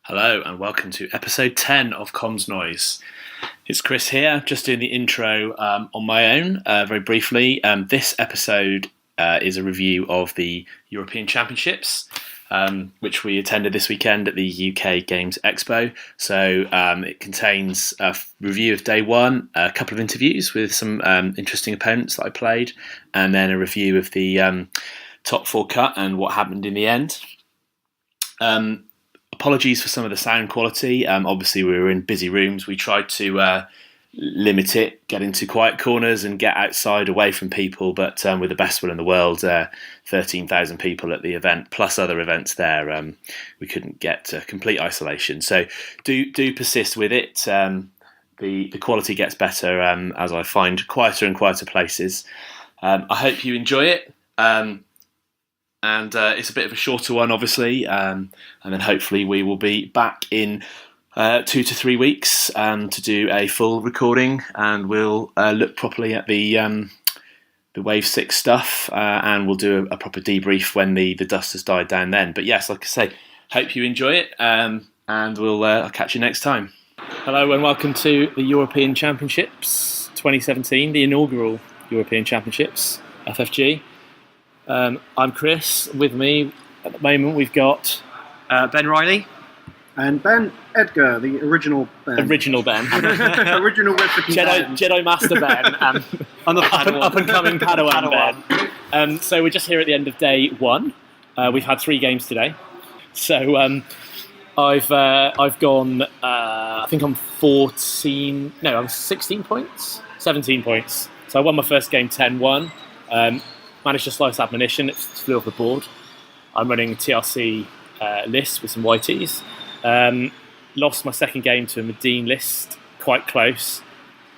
Hello and welcome to episode 10 of Comms Noise. It's Chris here, just doing the intro on my own, very briefly. This episode is a review of the European Championships, which we attended this weekend at the UK Games Expo. So it contains a review of day one, a couple of interviews with some interesting opponents that I played, and then a review of the top four cut and what happened in the end. Apologies for some of the sound quality. Obviously, we were in busy rooms. We tried to limit it, get into quiet corners and get outside away from people. But with the best will in the world, 13,000 people at the event, plus other events there, we couldn't get to complete isolation. So do persist with it. The quality gets better as I find quieter and quieter places. I hope you enjoy it. And it's a bit of a shorter one, obviously, and then hopefully we will be back in 2 to 3 weeks to do a full recording, and we'll look properly at the Wave 6 stuff, and we'll do a proper debrief when the dust has died down then. But yes, like I say, hope you enjoy it, and I'll catch you next time. Hello and welcome to the European Championships 2017, the inaugural European Championships, FFG. I'm Chris. With me at the moment we've got Ben Riley and Ben Edgar, the original Ben. Original Ben. Original recipe Jedi Master Ben and up and coming Padawan Ben. So we're just here at the end of day one. We've had 3 games today. So I've gone. I think I'm 14. No, I'm 16 points. 17 points. So I won my first game 10-1. Managed to slice admonition, it flew off the board. I'm running a TRC list with some YTs. Lost my second game to a Medine list, quite close,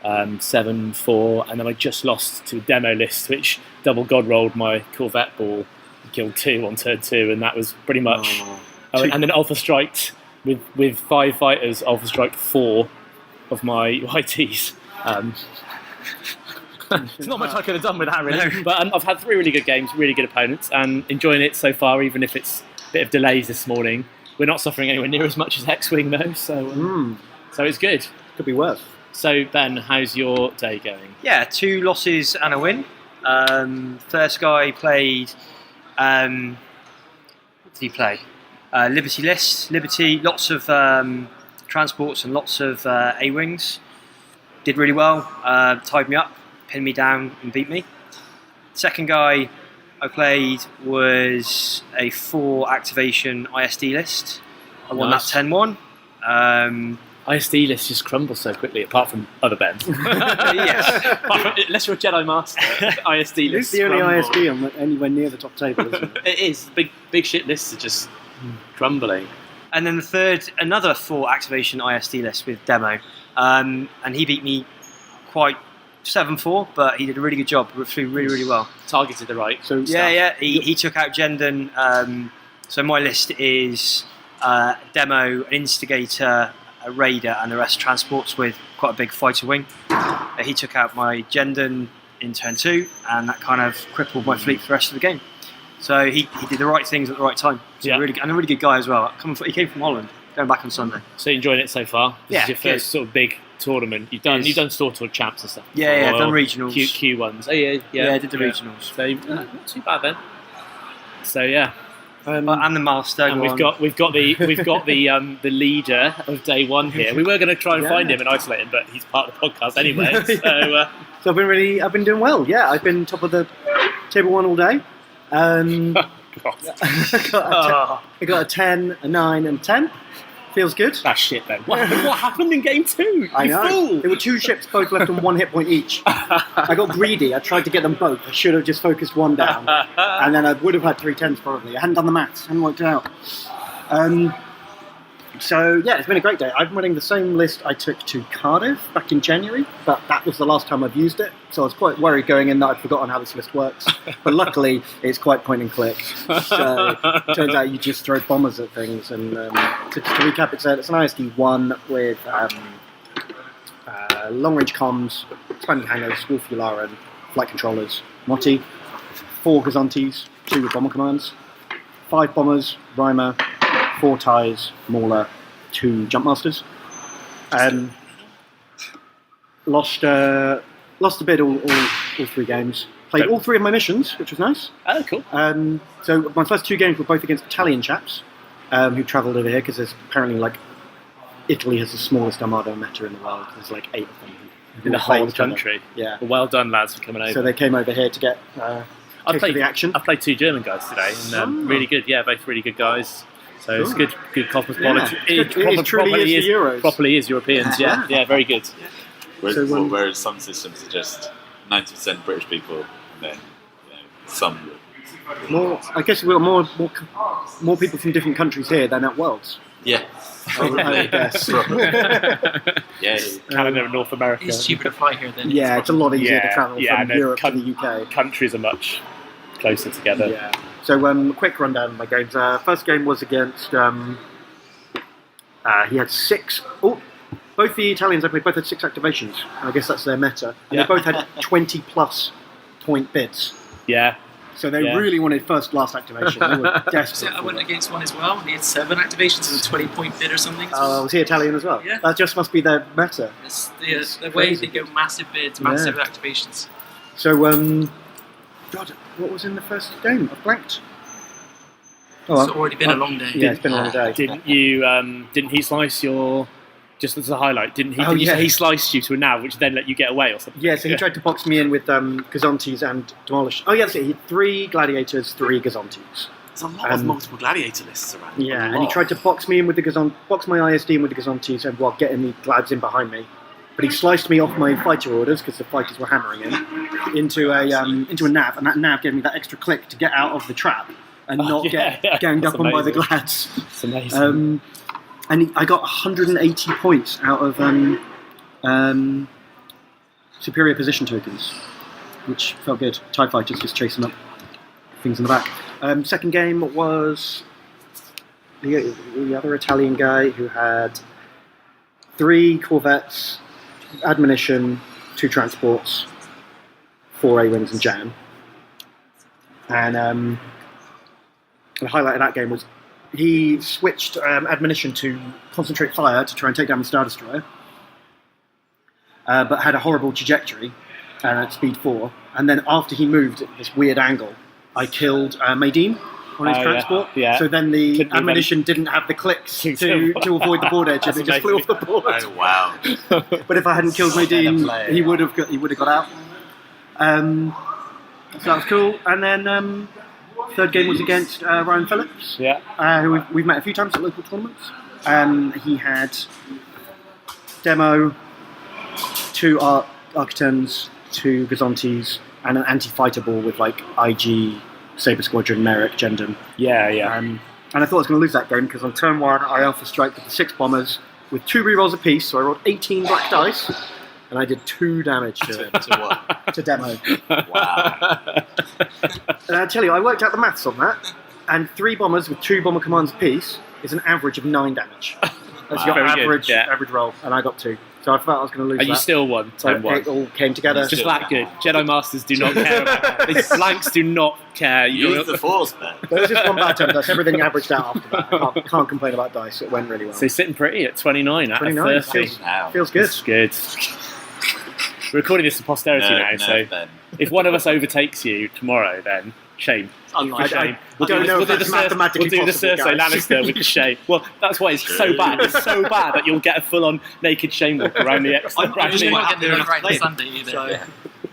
7-4, and then I just lost to a demo list, which double god rolled my Corvette ball, killed 2 on turn 2, and that was pretty much. And then Alpha Striked with 5 fighters, Alpha Striked 4 of my YTs. There's not much I could have done with that, really. No. But I've had 3 really good games, really good opponents, and enjoying it so far, even if it's a bit of delays this morning. We're not suffering anywhere near as much as X-Wing, though, so it's good. Could be worse. So, Ben, how's your day going? Yeah, 2 losses and a win. First guy played... what did he play? Liberty list. Liberty, lots of transports and lots of A-Wings. Did really well, tied me up, pinned me down and beat me. Second guy I played was a 4 activation ISD list. I won that 10-1. ISD lists just crumble so quickly, apart from other Bens. Yes. Unless you're a Jedi Master, ISD lists It's the only ISD I'm anywhere near the top table, isn't it? It is. Big shit lists are just crumbling. And then the third, another 4 activation ISD list with demo. And he beat me quite 7-4, but he did a really good job. Flew really, really well. Targeted the right. So yeah. He took out Jendon. So my list is demo, an instigator, a raider, and the rest transports with quite a big fighter wing. He took out my Jendon in turn 2, and that kind of crippled my fleet for the rest of the game. So he did the right things at the right time. So and a really good guy as well. He came from Holland, going back on Sunday. So you're enjoying it so far? This is your first good. sort of big tournament. You've done Store Tour champs and stuff. Yeah, I've done regionals. Q ones. Oh yeah, I did the regionals. So not too bad then. So yeah. And the milestone. And we've got the leader of day one here. We were going to try and find him and isolate him, but he's part of the podcast anyway. So I've been doing well. Yeah, I've been top of the table 1 all day. I got a 10, a 9, and 10. Feels good. That's shit then. What happened in game 2? I know. Fool. There were 2 ships both left on 1 hit point each. I got greedy. I tried to get them both. I should have just focused 1 down. And then I would have had 3 10s probably. I hadn't done the maths. Hadn't worked it out. So yeah, it's been a great day. I'm running the same list I took to Cardiff back in January, but that was the last time I've used it. So I was quite worried going in that I'd forgotten how this list works. But luckily, it's quite point and click. So it turns out you just throw bombers at things. And to recap, it's an ISD 1 with long-range comms, expanding hangars, Wolf Yularen, flight controllers, Motti, 4 Gazantes, 2 with bomber commands, 5 bombers, Reimer, 4 ties, Mauler, 2 jump masters. Lost a bid all 3 games. Played all 3 of my missions, which was nice. Oh, cool. So my first 2 games were both against Italian chaps who travelled over here because there's apparently Italy has the smallest Armada meta in the world. There's 8 of them in the whole country. Yeah. Well done, lads, for coming over. So they came over here to get taste of the action. I've played 2 German guys today, and really good. Yeah, both really good guys. So it's good cosmopolitan. Yeah. It truly is the Euros. Properly is Europeans. Yeah, very good. Whereas some systems are just 90% British people, and then some. I guess we've got more people from different countries here than at Worlds. Yeah. I would guess. Yes. Canada and North America. It's cheaper to fly here than it's a lot easier to travel from Europe to the UK. Countries are much closer together. Yeah. So, quick rundown of my games. First game was against. He had 6. Oh, both the Italians I played both had 6 activations. I guess that's their meta. And they both had 20+ point bids. Yeah. So they really wanted last activation. They were desperate. I went against one as well. He had 7 activations and a 20-point bid or something. Oh, was he Italian as well? Yeah. That just must be their meta. It's the way they go massive bids, massive activations. So, God, what was in the first game? I've blanked. It's already been a long day. Yeah, it's been a long day. Didn't you? Didn't he slice your? Just as a highlight, didn't he? He sliced you to a nav, which then let you get away or something. Yeah, so he tried to box me in with Gazontes and Demolish. Oh, yeah, that's it. He had 3 Gladiators, 3 Gazontes. There's a lot of multiple Gladiator lists around. Yeah, and he tried to box me in with box my ISD in with the Gazontes and while getting the Glads in behind me. But he sliced me off my fighter orders because the fighters were hammering him into a nav, and that nav gave me that extra click to get out of the trap and not get ganged up on by the Glads. It's amazing. And I got 180 points out of superior position tokens, which felt good. TIE fighters just chasing up things in the back. Second game was the other Italian guy who had 3 corvettes, admonition, 2 transports, 4 A-wings and jam. And the highlight of that game was he switched admonition to concentrate fire to try and take down the Star Destroyer, but had a horrible trajectory at speed 4. And then after he moved at this weird angle, I killed Maydeen on his transport. Yeah. So then the admonition didn't have the clicks to avoid the board edge, and it just flew off the board. Oh wow! But if I hadn't killed Maydeen, he would have got out. So that was cool. And then third game was against Ryan Phillips, who we've met a few times at local tournaments. He had Demo, 2 Architons, 2 Gazontes, and an anti-fighter ball with IG, Sabre Squadron, Merrick, Gendon. And I thought I was going to lose that game because on turn 1 I alpha strike with the 6 bombers with 2 rerolls apiece, so I rolled 18 black dice. And I did 2 damage to what? To Demo. Wow. And I tell you, I worked out the maths on that, and 3 bombers with 2 bomber commands apiece is an average of 9 damage. That's your average roll, and I got 2. So I thought I was going to lose that. And you still won. It all came together. It's just that good. Jedi Masters do not care about these blanks do not care. You use the Force, man. There was just one bad turn dice. Everything averaged out after that. I can't complain about dice. It went really well. So you're sitting pretty at 29 out of 30. Feels good. It's good. We're recording this for posterity now, so if one of us overtakes you tomorrow, then shame. I don't know if that's mathematically possible. We'll do the Cersei guys. Lannister with the shame. Well, that's why it's so bad. It's so bad that you'll get a full-on naked shame walk around the X. I'm not getting there on Sunday either. So.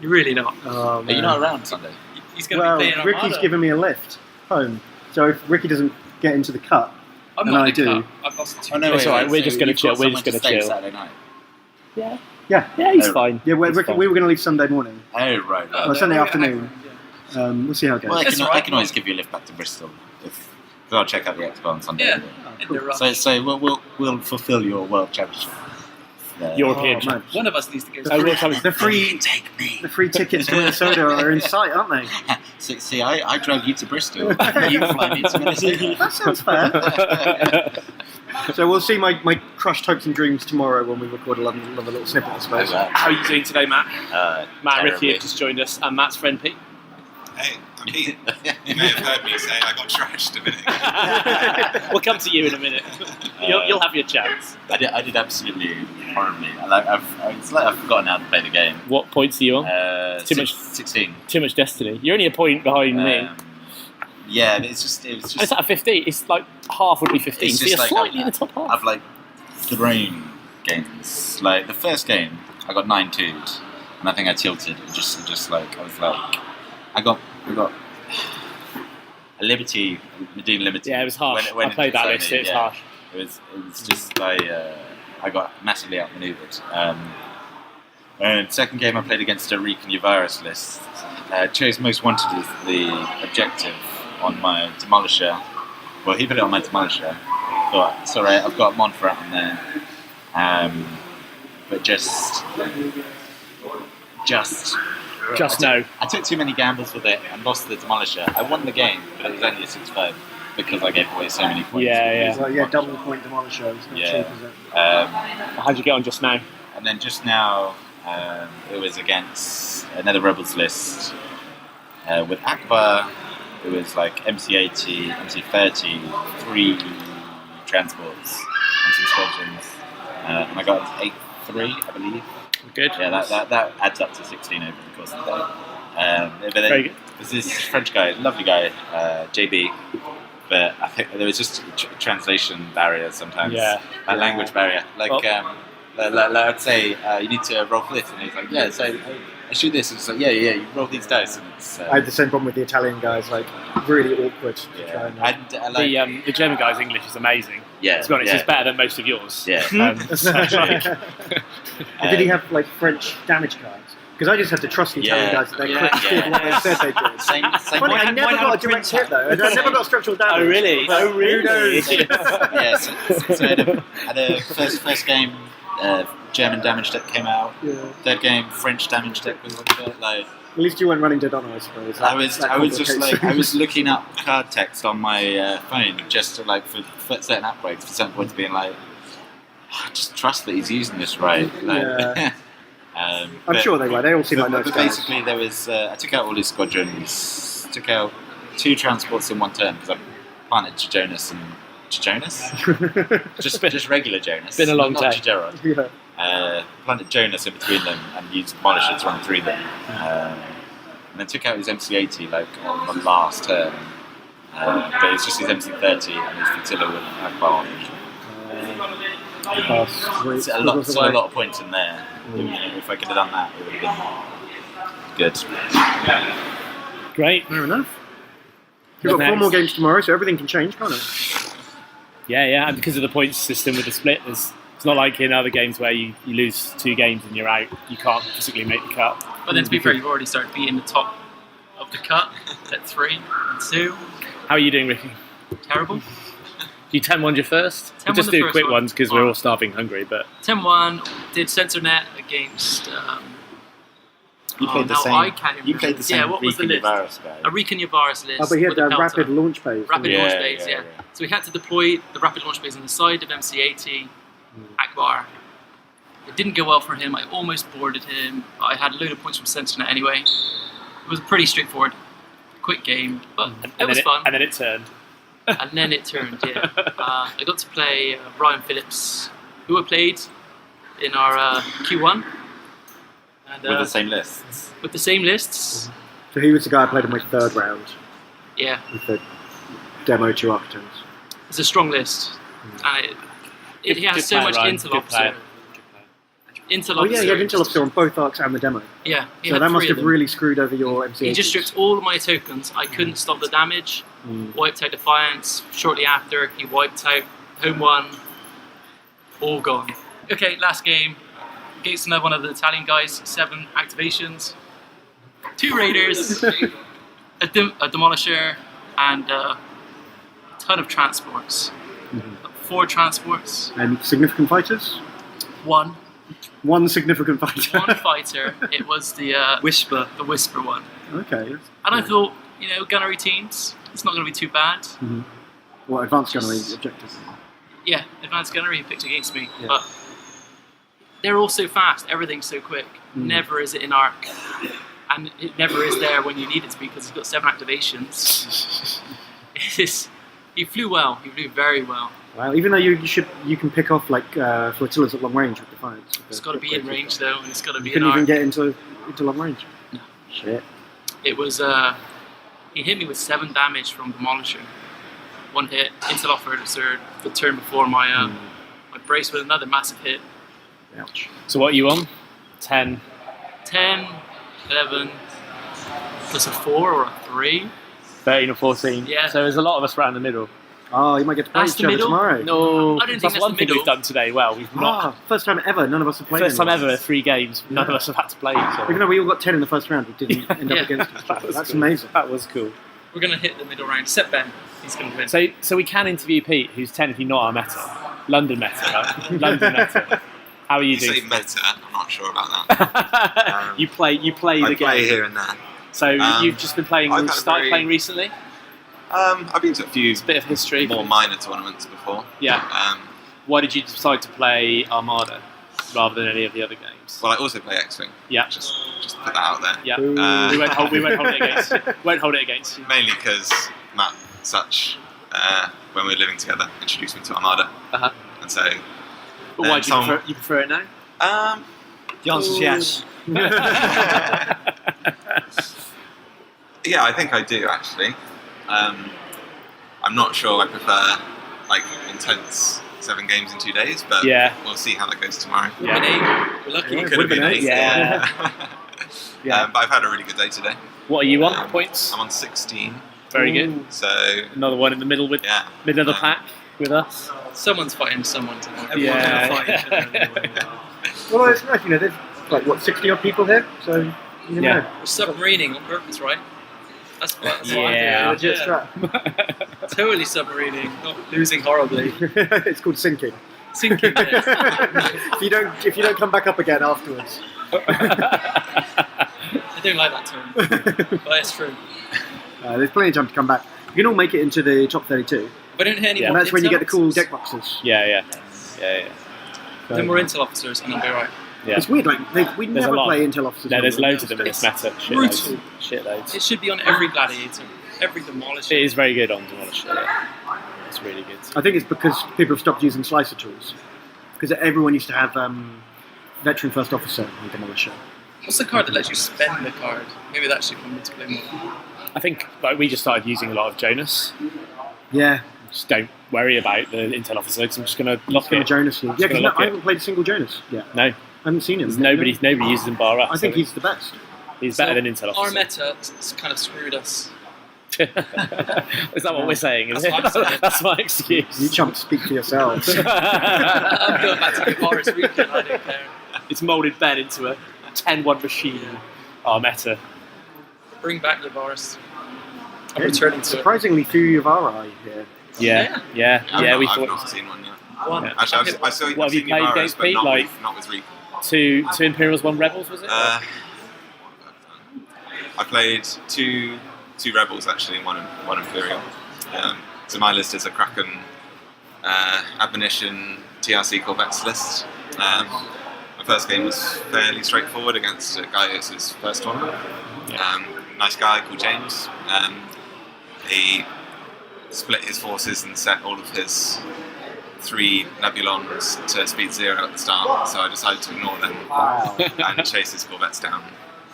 You're really not. Are you not around Sunday? He's going to be playing Ricky's given me a lift home, so if Ricky doesn't get into the cut, I'm and I do. I've lost 2. Oh, no, it's alright. We're just going to chill. We're just going to chill. Saturday night. Yeah, he's fine. Yeah, we were going to leave Sunday morning. Oh, right. Or Sunday afternoon. We'll see how it goes. Well, I can always give you a lift back to Bristol if I'll check out the Expo on Sunday. Yeah. Cool. So we'll fulfil your World Championship. European. One of us needs to go. The free tickets to Minnesota are in sight, aren't they? See, I drove you to Bristol. You fly me to Minnesota. That sounds fair. So we'll see my crushed hopes and dreams tomorrow when we record another little snippet, I suppose. How are you doing today, Matt? Matt and Ricky terribly. have just joined us, and Matt's friend Pete. Hey, I'm Pete. You may have heard me say I got trashed a minute ago. We'll come to you in a minute. You'll have your chance. I did absolutely horribly. It's like I've forgotten how to play the game. What points are you on? 16. Too much destiny. You're only a point behind me. Yeah, it was just. It's at 15. It's like half would be 15. It's So you're just slightly in the top half. I've like thrown games. Like the first game, I got 9 twos, and I think I tilted. Just like I was like, I got a Liberty, Medina Liberty. Yeah, it was harsh. When I played that list. It was harsh. It was just like I got massively outmaneuvered. And second game I played against a Rican Uvaris list. Chose most wanted as the objective on my Demolisher. Well, he put it on my Demolisher. Thought, it's alright, I've got Montferrat on there. But just no. I took too many gambles with it and lost the Demolisher. I won the game, but it was only a 6-5 because I gave away so many points. Yeah, double point Demolisher. It's not cheap, is it? How'd you get on just now? And then just now, it was against another Rebels list with Akbar. It was like MC80, MC30, 3 transports and some squadrons. And I got 8-3, I believe. Good. Yeah, that adds up to 16 over the course of the day. But then Very good. there's this French guy, lovely guy, JB. But I think there was just a translation barrier sometimes. Yeah. A language barrier. Like I'd say, you need to roll for this. And he's like, yeah, so I shoot this. And it's like, yeah, you roll these dice. And it's, I had the same problem with the Italian guys, like really awkward to try and... The German guy's English is amazing. Yeah. To be honest, it's better than most of yours. Yeah. So it's like, And did he have like French damage cards? Because I just had to trust the Italian guys that they did what they said they did. Same Funny, I never got a direct hit though. I never got structural damage. Oh really? But who knows? Yeah, so I had a first game, German damage deck came out. Yeah. Third game, French damage deck was like. At least you weren't running Dead Honor, I suppose. I was looking up card text on my phone just to like for certain upgrades for certain points, being like, just trust that he's using this right. Like, Yeah. I'm sure they were. They all seem like nice but guys. basically, there was I took out all his squadrons, took out 2 transports in one turn because I planted Jonas and Jonas, just regular Jonas. Been a long not day. Gerard. Yeah. Planted Jonas in between them and used Demolisher to run through them. And then took out his MC80 like on the last turn. But it's just his MC30 and his Flotilla with Akbar. It's a lot of points in there. If I could have done that, it would have been good. great. Fair enough. We've got 4 more games tomorrow, so everything can change, can't it? Yeah, and because of the points system with the split, it's not like in other games where you lose 2 games and you're out. You can't physically make the cut. But then to be fair, you've already started beating the top of the cut at 3 and 2. How are you doing, Ricky? Terrible. You 10-1 your first? 10-1 We'll just the do first quick one. ones because we're all starving hungry. But 10-1, did Sensor Net against... You played the same. I can't remember. You played the same. What was the list? Guy. A Rican Yavaris list. Oh, but he had with a Peltor. rapid launch base. Rapid Yeah, launch base, yeah. So we had to deploy the rapid launch base on the side of MC80, Akbar. It didn't go well for him. I almost boarded him. I had a load of points from Sentinel anyway. It was pretty straightforward. Quick game, but it was fun. And then it turned. And then it turned, yeah. I got to play Ryan Phillips, who I played in our Q1. And, With the same lists. With the same lists. So he was the guy I played in my 3rd round Yeah. with the demo 2 Architons. It's a strong list. And he has so much intel officer. Intel Oh yeah, he had officer. Intel Officer on both arcs and the demo. Yeah. he So had that must 3 of have them. really screwed over your MC80s. He just stripped all of my tokens. I couldn't stop the damage. Wiped out Defiance. Shortly after, he wiped out Home 1. All gone. Okay, last game. Against another one of the Italian guys. 7 activations. 2 Raiders. a Demolisher. And a ton of transports. 4 transports. And significant fighters? 1. One significant fighter. 1 fighter. It was the Whisper. the Whisper one. Okay. And I thought, gunnery teams, it's not going to be too bad. What, advanced gunnery objectives? Yeah, advanced gunnery picked against me, Yeah. but they're all so fast. Everything's so quick. Never is it in arc. and it never is there when you need it to be because he's got 7 activations. He flew well. He flew very well. Wow, even though you can pick off like flotillas at long range with Defiance. It's got to be in range though, and it's got to be. You couldn't even get into long range. No. Shit. It was. He hit me with 7 damage from Demolisher. 1 hit, Intel Officer the turn before my brace with another massive hit. Ouch. So what are you on? 10. 10, 11, plus a 4 or a 3. 13 or 14. Yeah. So there's a lot of us around the middle. Oh, you might get to play That's each the other middle? tomorrow. No, I don't think that's that's one the thing middle. we've done today. Well, we've not. First time ever, none of us have played. First time anyone. ever, 3 games. None of us have had to play each other. Even though we all got 10 in the first round, we didn't end up Yeah. against each other. That's cool. amazing. That was cool. We're going to hit the middle round, except Ben. He's going to win. So we can interview Pete, who's technically not our meta. London meta, right? London meta. How are you You doing? say meta, I'm not sure about that. You play the I game. play here and there. So you've just been playing. I've You had a started very- playing recently. I've been to a few Bit of history. more minor tournaments before. Yeah. Why did you decide to play Armada rather than any of the other games? Well, I also play X-Wing. Yeah. Just put that out there. Yeah. Ooh. We won't hold it against you. Won't hold it against you. Mainly because Matt Such, when we were living together, introduced me to Armada. Uh-huh. And so, But why do Tom- you prefer it now? The answer's yes. Yeah, I think I do actually. I'm not sure I prefer like intense 7 games in 2 days, but Yeah. we'll see how that goes tomorrow. We're an 8. We're lucky. Yeah. Could have been 8. Yeah. Yeah. But I've had a really good day today. What are you on? Points? I'm on 16, Very good. so Another one in the middle with yeah. middle of the pack with us. Someone's fighting someone tomorrow. Everyone's Yeah. going to fight each other. Well, it's nice, there's like, 60 odd people here, so you Yeah. know. We're submarining on purpose, right? That's what I Yeah. do. Legit strap. Totally submarining, not losing horribly. It's called sinking. Sinking there. if you don't come back up again afterwards. I don't like that term, but it's true. There's plenty of time to come back. You can all make it into the top 32, If I don't hit any Yeah. more and that's when you get the cool intel deck boxes. Yeah. then we're intel officers and I'll be right. Yeah. It's weird, like we There's a never lot. play Intel officers. No, there's normally. loads of them in this meta. Brutal. Shitloads. It should be on every gladiator, every demolisher. It is very good on Demolisher. Yeah. It's really good. I think it's because people have stopped using slicer tools. Because everyone used to have veteran first officer in Demolisher. What's the card that lets you spend the card? Maybe that should come into play more. I think we just started using a lot of Jonas. Yeah, Just don't worry about the Intel officer because I'm just going to lock from it. Jonas. Yeah, Just gonna because lock I it. haven't played a single Jonas yet. No, I haven't seen him. there's nobody uses him bar us. I think he's the best. he's better than Intel Our officer. meta kind of screwed us. Is that what we're saying? Is That's what I'm saying. it? That's my You excuse. chumps speak for yourselves. I'm going back to the Boris weekend, I don't care. It's moulded Ben into a 10-1 machine. Our meta. Bring back the Boris. I'm returning to it. Surprisingly few of our eye here. Yeah. We I've thought not seen one yet. One. Yeah. Actually, I saw What have you seen played Yavaris, against but Pete? not, Like- not with Reek. two Imperials, 1 Rebels, was it? I played two Rebels actually, and one Imperial. So my list is a Kraken, Admonition, TRC Corvettes list. My first game was fairly straightforward against Gaius' first tournament. Nice guy called James. He split his forces and set all of his 3 Nebulons to speed 0 at the start, so I decided to ignore them and chase his Corvettes down,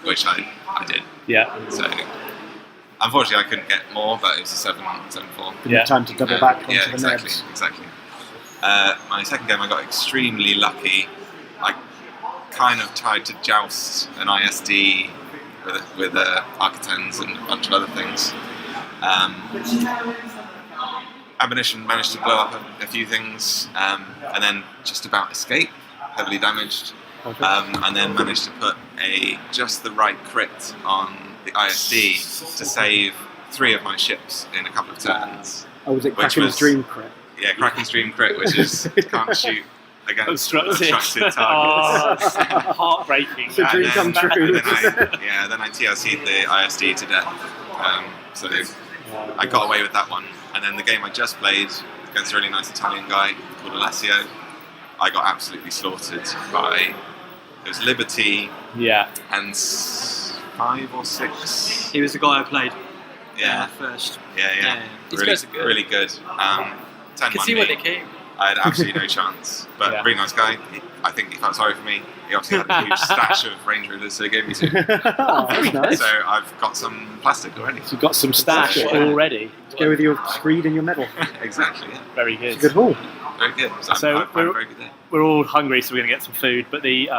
which I did. Yeah. So unfortunately I couldn't get more, but it was a 7-4. Yeah. Time to double back onto Yeah, the exactly. Nebs. Exactly. My second game I got extremely lucky. I kind of tried to joust an ISD with Architens and a bunch of other things. Ammunition managed to blow up a few things, and then just about escape, heavily damaged, and then managed to put just the right crit on the ISD to save 3 of my ships in a couple of turns. Oh, was it Which Kraken's was- Dream Crit? Yeah, Kraken's Dream crit, which is can't shoot against Obstructed. obstructed Oh, targets. heartbreaking. It's a dream come true. And then I TRC'd the ISD to death. So I got away with that one. And then the game I just played against a really nice Italian guy called Alessio, I got absolutely slaughtered by. It was Liberty Yeah. and 5 or 6. He was the guy I played Yeah, first. yeah. These Really, guys are good. really good. 10 I can see why they came. I had absolutely no chance, but Yeah. really nice guy. I think he felt sorry for me. He obviously had a huge stash of Range Rollers, so he gave me 2. Oh, very nice. So I've got some plastic already. So you've got some stash Yeah. already. Go with your screed and your medal. Exactly, yeah. Very It's a good. good haul. Very good. So I've had a very good day. We're all hungry, so we're going to get some food. But the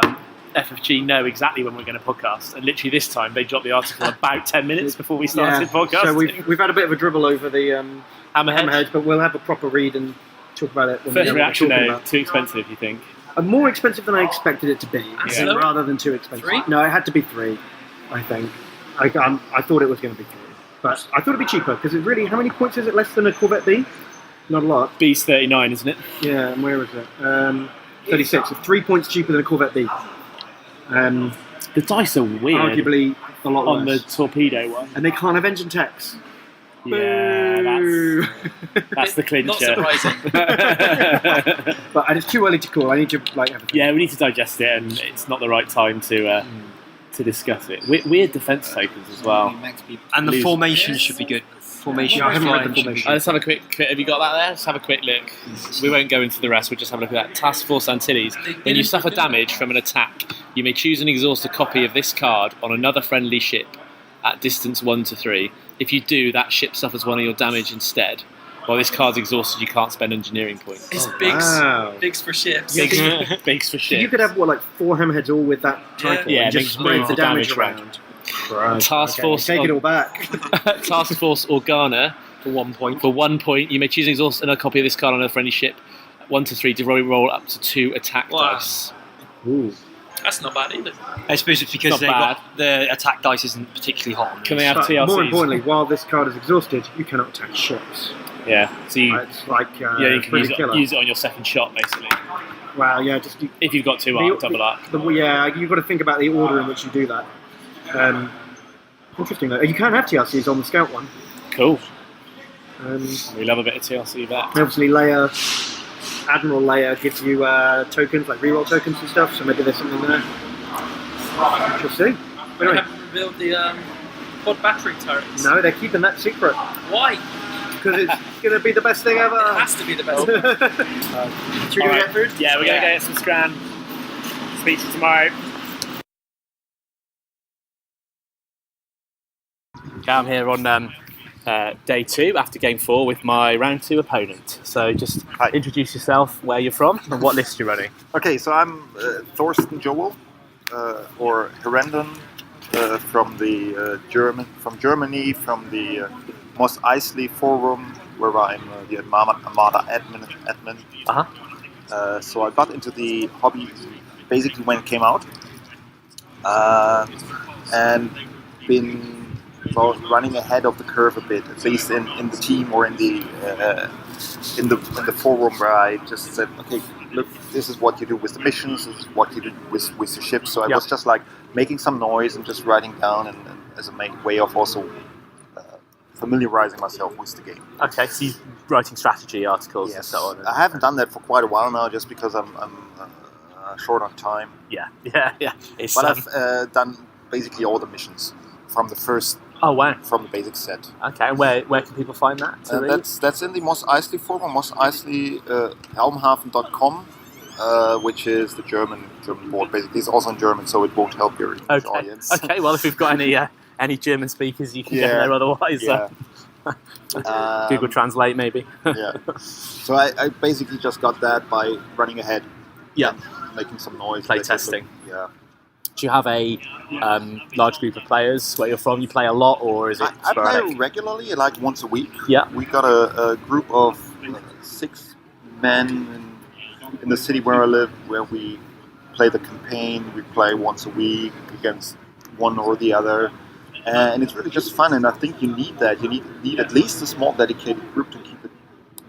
FFG know exactly when we're going to podcast, and literally this time they dropped the article about 10 minutes before we started podcasting. So we've had a bit of a dribble over the Hammerhead. Hammerhead, but we'll have a proper read and talk about it. When we First know what reaction we're talking though, about. too expensive, you think? More expensive than I expected it to be, Absolutely. rather than too expensive. 3? No, it had to be 3. I think. I thought it was going to be 3, but I thought it'd be cheaper because it really. How many points is it less than a Corvette B? Not a lot. B's 39, isn't it? Yeah, and where is it? 36. So 3 points cheaper than a Corvette B. The dice are weird Arguably a lot on less. the torpedo one. And they can't have engine techs. Yeah, Boo. that's the clincher. Not surprising. But it's too early to call. I need to have a think. Yeah, we need to digest it, and it's not the right time to discuss it. Weird defence tokens as well. And the Lose. formation should be good. Formation. Yeah, I haven't read the flying should be formation. Let's have a quick. Have you got that there? Let's have a quick look. We won't go into the rest. We'll just have a look at that. Task Force Antilles. When you suffer damage from an attack, you may choose and exhaust a copy of this card on another friendly ship at distance 1 to 3. If you do, that ship suffers one of your damage instead. While this card's exhausted, you can't spend engineering points. It's bigs. Wow. Bigs for ships. Yeah. Bigs for So shit. you could have like 4 hammerheads all with that title Yeah, and just just spread move the the damage damage around. Right. Task Force Take it all back. Task Force Organa. for 1 point. For 1 point, you may choose and exhaust another copy of this card on a friendly ship. 1 to 3, to roll up to 2 attack Wow. dice. Ooh. That's not bad either. I suppose it's because Not they bad. got the attack dice isn't particularly hot on Can these. they have But TLCs? more importantly, while this card is exhausted, you cannot attack ships. Yeah, so you, It's like you can pretty use killer. use it on your second shot, basically. Wow, yeah, just If you've got 2 the- arc, double up. yeah, you've got to think about the order in which you do that. Interesting though. You can have TLCs on the Scout one. Cool. Um, We love a bit of TLC there. obviously, Leia, Admiral Leia gives you tokens, like reroll tokens and stuff. So maybe there's something there. Interesting. We Anyway, haven't revealed the quad battery turrets. no, they're keeping that secret Why? because it's going to be the best thing It ever. has to be the best. Should we go Alright. get food? Yeah, we're going to get some scran. Speak to you tomorrow. I'm here on day 2 after game 4 with my round 2 opponent. So just introduce yourself, where you're from, and what list you're running. Okay, so I'm Thorsten Joel, or Herendon, from the Germany, from the Mos Eisley Forum, where I'm the Armada admin. So I got into the hobby basically when it came out, and been running ahead of the curve a bit, at least in the team or in the forum, where I just said, okay, look, this is what you do with the missions, this is what you do with the ships. So I was just like making some noise and just writing down, and as a main way of also familiarizing myself with the game. Okay, so you're writing strategy articles and Yes, so on. I haven't done that for quite a while now, just because I'm short on time. Yeah. It's, But I've done basically all the missions from the first, oh wow. from the basic set. Okay, where can people find that? to read? That's in the Mos Eisley forum, Mos Eisley Helmhaven.com, which is the German board. Basically, it's also in German, so it won't help your English audience. Okay, well, if we've got any German speakers, you can get there otherwise. Yeah. Google Translate, maybe. Yeah. So I basically just got that by running ahead. Yeah. And making some noise. Play basically. testing. Yeah. Do you have a large group of players where you're from? You play a lot, or is it I sporadic? play regularly, like once a week. Yeah. We got a group of 6 men in the city where I live, where we play the campaign. We play once a week against one or the other, and it's really just fun. And I think you need that. You need at least a small dedicated group to keep it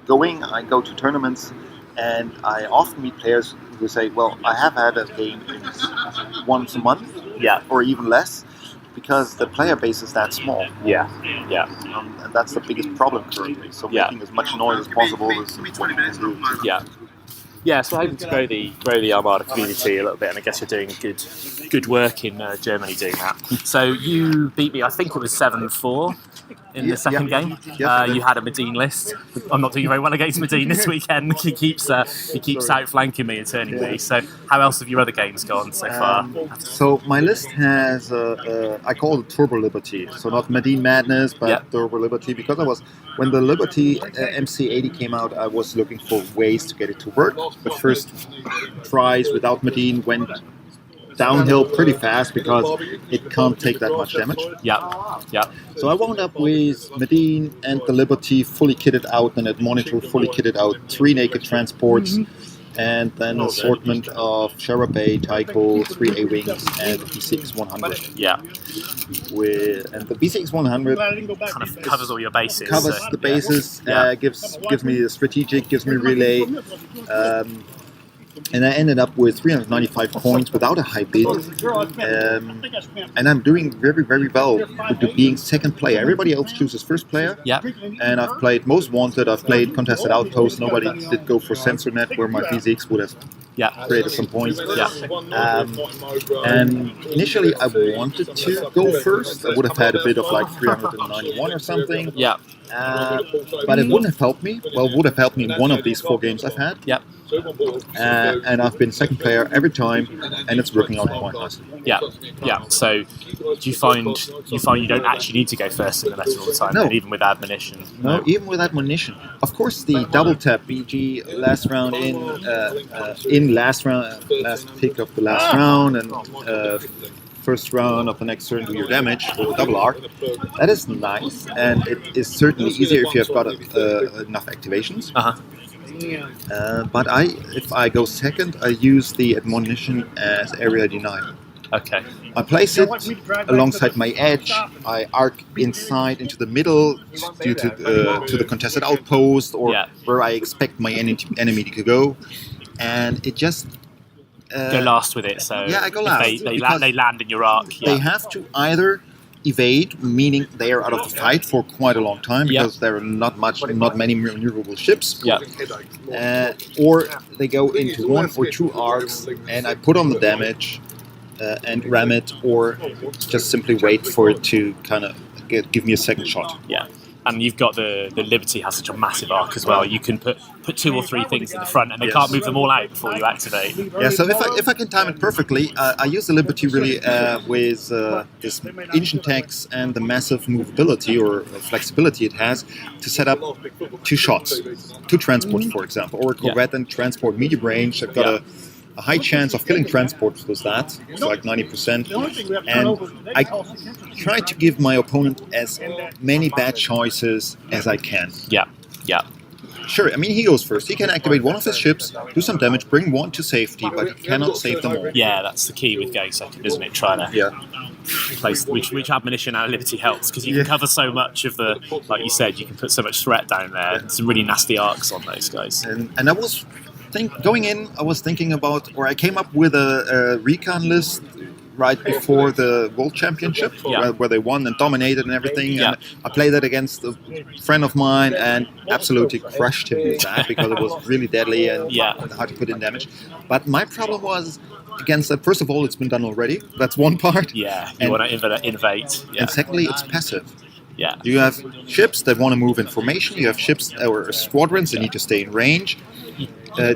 going. I go to tournaments, and I often meet players who say, "Well, I have had a game once a month, or even less." Because the player base is that small. Yeah. And that's the biggest problem currently. So making as much noise as possible is what you can do. Yeah. Yeah, so hoping to grow the Armada community a little bit, and I guess you're doing good work in Germany doing that. So you beat me, I think it was 7-4 in the second game. You had a Medine list. I'm not doing very well against Medine this weekend. He keeps outflanking me and turning me. So how else have your other games gone so far? So my list has I call it Turbo Liberty. So not Medine Madness, but Turbo Liberty, because when the Liberty MC80 came out, I was looking for ways to get it to work. But first tries without Medine went downhill pretty fast because it can't take that much damage. Yeah. So I wound up with Medine and the Liberty fully kitted out, and at Monitor fully kitted out 3 naked transports, and then an assortment of Sharabay, Tycho, 3 A-Wings, and the B6-100. Yeah. And the B6-100 kind of covers all your bases. Covers the bases, gives me the strategic, gives me relay. And I ended up with 395 points without a high bid. And I'm doing very, very well with being second player. Everybody else chooses first player. Yeah. And I've played Most Wanted, I've played Contested Outpost. Nobody did go for SensorNet, where my physics would have created some points. And initially I wanted to go first. I would have had a bid of like 391 or something. Yeah. But it wouldn't have helped me. Well, it would have helped me in one of these 4 games I've had. Yep. And I've been second player every time, and it's working out quite nicely. Yeah. So, do you find you don't actually need to go first in the letter all the time? No. Even with admonition. No, even with admonition. Of course, the double tap BG last round last pick of the last round, and first round of the next turn do your damage with a double arc. That is nice, and it is certainly easier if you have got enough activations. But if I go second, I use the admonition as area denial. Okay. I place it alongside my edge. I arc inside into the middle due to the contested outpost, or where I expect my enemy to go, and it just go last with it. So I go last. They land in your arc. They have to either evade, meaning they are out of the fight for quite a long time because there are not many maneuverable ships. Or they go into 1 or 2 arcs, and I put on the damage and ram it, or just simply wait for it to kind of give me a second shot. Yeah. And you've got the Liberty has such a massive arc as well. You can put 2 or 3 things in the front, and they can't move them all out before you activate. Yeah, so if I can time it perfectly, I use the Liberty really with this engine tax and the massive movability or flexibility it has to set up 2 shots, 2 transports, for example, or a Corvette and transport medium range. I've got a high chance of killing transports with that. It's like 90%. And I try to give my opponent as many bad choices as I can. Yeah. Sure, I mean, he goes first. He can activate one of his ships, do some damage, bring 1 to safety, but he cannot save them all. Yeah, that's the key with going second, isn't it? Trying to place which admonition out of Liberty helps, because you can cover so much of the, like you said, you can put so much threat down there. Some really nasty arcs on those guys. And I was going in, I was thinking about, or I came up with a recon list right before the World Championship, where they won and dominated and everything. And I played that against a friend of mine and absolutely crushed him with that because it was really deadly and hard to put in damage. But my problem was against that. First of all, it's been done already. That's one part. Yeah, you want to innovate. And secondly, it's passive. Yeah. You have ships that want to move in formation. You have ships or squadrons that need to stay in range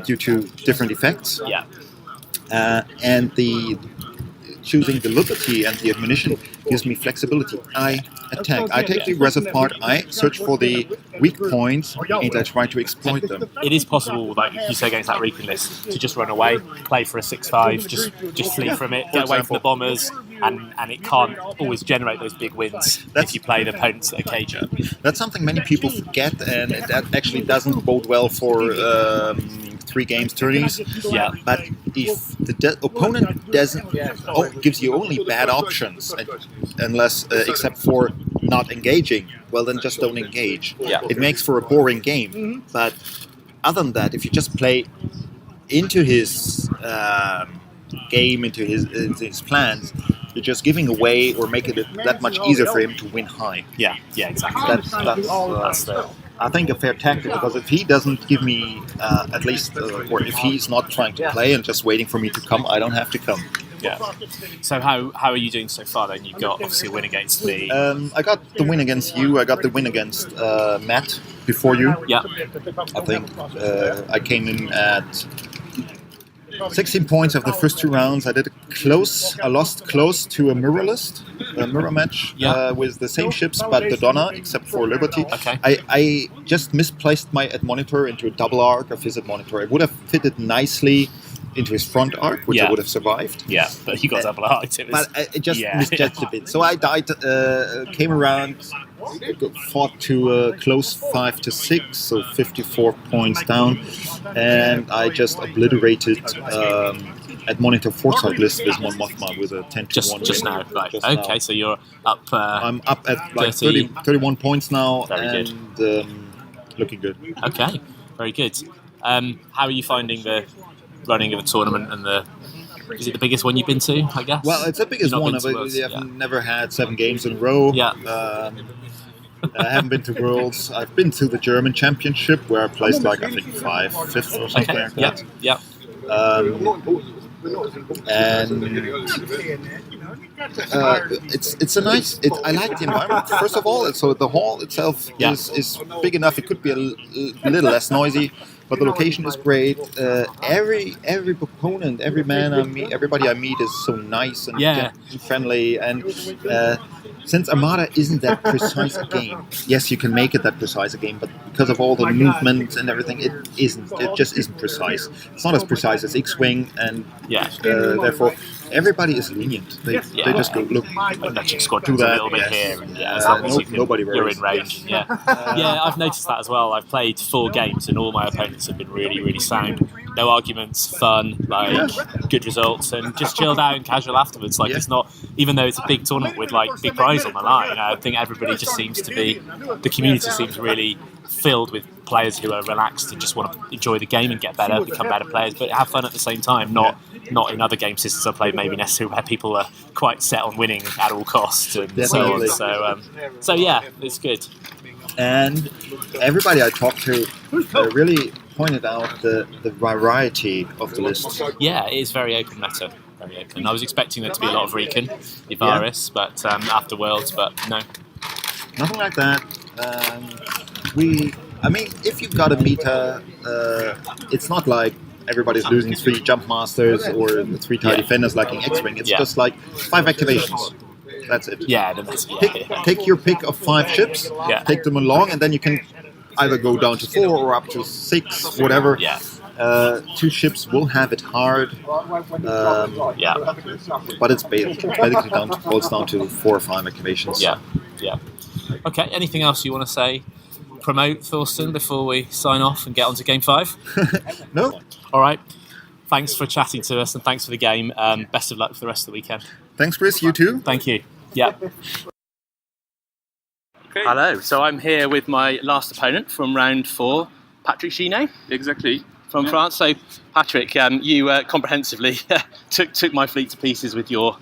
due to different effects. Yeah. And choosing the Liberty and the admonition gives me flexibility. I attack. I take the aggressive part. I search for the weak points and I try to exploit them. It is possible, like you say against that recon list, to just run away, play for a 6-5, just flee from it, get away from the bombers, and it can't always generate those big wins if you play the opponents at a cage. That's something many people forget, and that actually doesn't bode well for 3 games tourneys. Yeah. But if the opponent gives you only bad options, unless except for not engaging, well then just don't engage. Yeah. It makes for a boring game. But other than that, if you just play into his game, into his plans, you're just giving away or making it that much easier for him to win high. Yeah, exactly. I think, a fair tactic, because if he doesn't give me at least, or if he's not trying to play and just waiting for me to come, I don't have to come. Yeah. So how are you doing so far then? You've got obviously a win against me. I got the win against you. I got the win against Matt before you. Yeah. I think I came in at 16 points of the first 2 rounds. I lost close to a mirror match with the same ships but the Donna, except for Liberty. Okay. I just misplaced my admonitor into a double arc of his admonitor. It would have fitted nicely into his front arc, which I would have survived. Yeah, but you got double arc. But it just misjudged a bit. So I died, came around, fought to a close 5-6, so 54 points down, and I just obliterated admonitor foresight list with Mon Mothma with a 10-1 just win. now, right? Just okay, now. so you're up. I'm up at like 31 points now, Very and looking good. Okay, very good. How are you finding the running of a tournament and is it the biggest one you've been to, I guess? Well, it's the biggest one. I've never had 7 games in a row. Yeah. I haven't been to Worlds. I've been to the German Championship where I placed I think 5th or something like that. Yeah. And it's a nice. I like the environment. First of all, so the hall itself is big enough. It could be a little less noisy, but the location is great. Every proponent, every man I meet, everybody I meet is so nice and friendly. And since Armada isn't that precise a game, yes, you can make it that precise a game, but because of all the movement and everything, it isn't. It just isn't precise. It's not as precise as X-Wing, and therefore everybody is lenient. They just go look. Magic Squadron's a little bit here, and as long as you're in range. Yeah, I've noticed that as well. I've played 4 games, and all my opponents have been really, really sound. No arguments, fun, good results, and just chilled out and casual afterwards. It's not, even though it's a big tournament with big prize on the line. I think everybody just seems to be. The community seems really filled with players who are relaxed and just want to enjoy the game and get better, become better players, but have fun at the same time. Not in other game systems I've played, maybe necessarily where people are quite set on winning at all costs and so on. So yeah, it's good. And everybody I talked to really pointed out the variety of the list. Yeah, it is very open meta. Very open. I was expecting there to be a lot of Recon, Ivaris, but after Worlds, but no. Nothing like that. If you've got a meta, it's not like everybody's losing 3 jump masters or 3 TIE defenders like in X-Wing. It's just 5 activations. That's it. Take your pick of 5 ships, take them along, and then you can either go down to 4 or up to 6, whatever. 2 ships will have it hard. But it's basically boils down to 4 or 5 activations. Yeah. Okay, anything else you want to say? Promote, Thorsten, before we sign off and get on to Game 5? No. All right. Thanks for chatting to us and thanks for the game. Best of luck for the rest of the weekend. Thanks, Chris. You too. Thank you. Yeah. Okay. Hello. So I'm here with my last opponent from round 4, Patrick Ginet. Exactly. From France. So, Patrick, you comprehensively took my fleet to pieces with your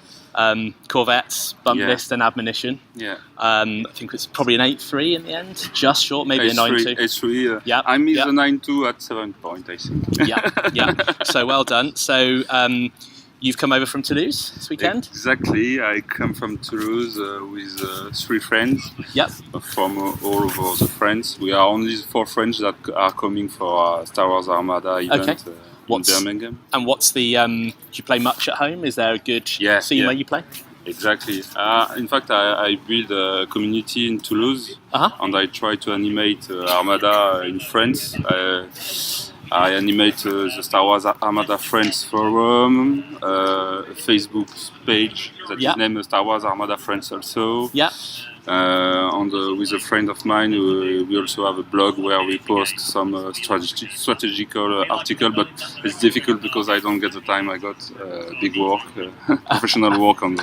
corvettes, bump list and admonition. Yeah. I think it's probably an 8-3 in the end, just short, maybe a 9-2. 8-3. I missed the 9-2 at 7 point, I think. Yeah. So well done. So you've come over from Toulouse this weekend? Exactly. I come from Toulouse with 3 friends. Yep. From all over the France. We are only 4 friends that are coming for Star Wars Armada event. In Birmingham. And what's the? Do you play much at home? Is there a good scene where you play? Exactly. In fact, I build a community in Toulouse, and I try to animate Armada in France. I animate the Star Wars Armada France forum, a Facebook page that is named Star Wars Armada France also. Yeah. With a friend of mine, we also have a blog where we post some strategical article, but it's difficult because I don't get the time. I got big work, professional work on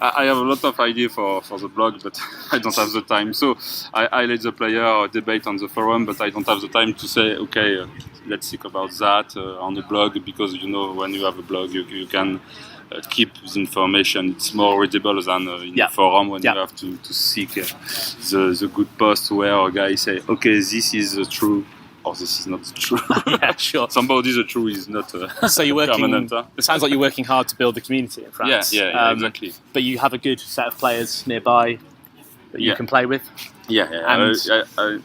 I have a lot of ideas for the blog, but I don't have the time. So I let the player debate on the forum, but I don't have the time to say, okay, let's think about that on the blog, because when you have a blog, you can keep the information. It's more readable than in the forum when you have to seek the good post where a guy say, okay, this is true. Or this is not true. Yeah, sure. Somebody the true is not so you're working. permanent. It sounds like you're working hard to build the community in France. Yeah, exactly. But you have a good set of players nearby that you can play with. Yeah.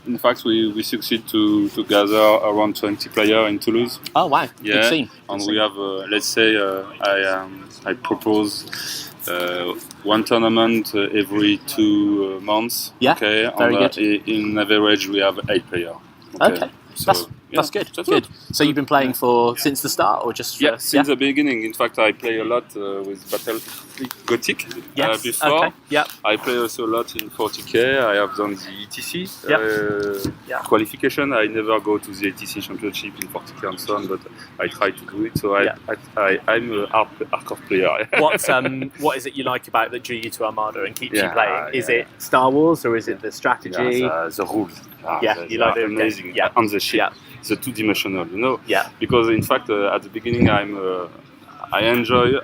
In fact, we succeed to gather around 20 players in Toulouse. Oh wow! Yeah, good scene. And we have let's say I propose one tournament every 2 months. Yeah, okay. Very and, good. In average, we have 8 players. Okay. So, that's good. Good. So you've been playing since the start, or just since the beginning. In fact, I play a lot with Battlefield Gothic before. Okay. Yeah. I play also a lot in 40k. I have done the ETC qualification. I never go to the ETC championship in 40k and so on, but I try to do it. So I'm a hardcore player. What is it you like about that drew you to Armada and keeps you playing? Is it Star Wars or is it the strategy? The rules. You like the amazing. game. On the ship. The 2-dimensional, because in fact at the beginning I enjoy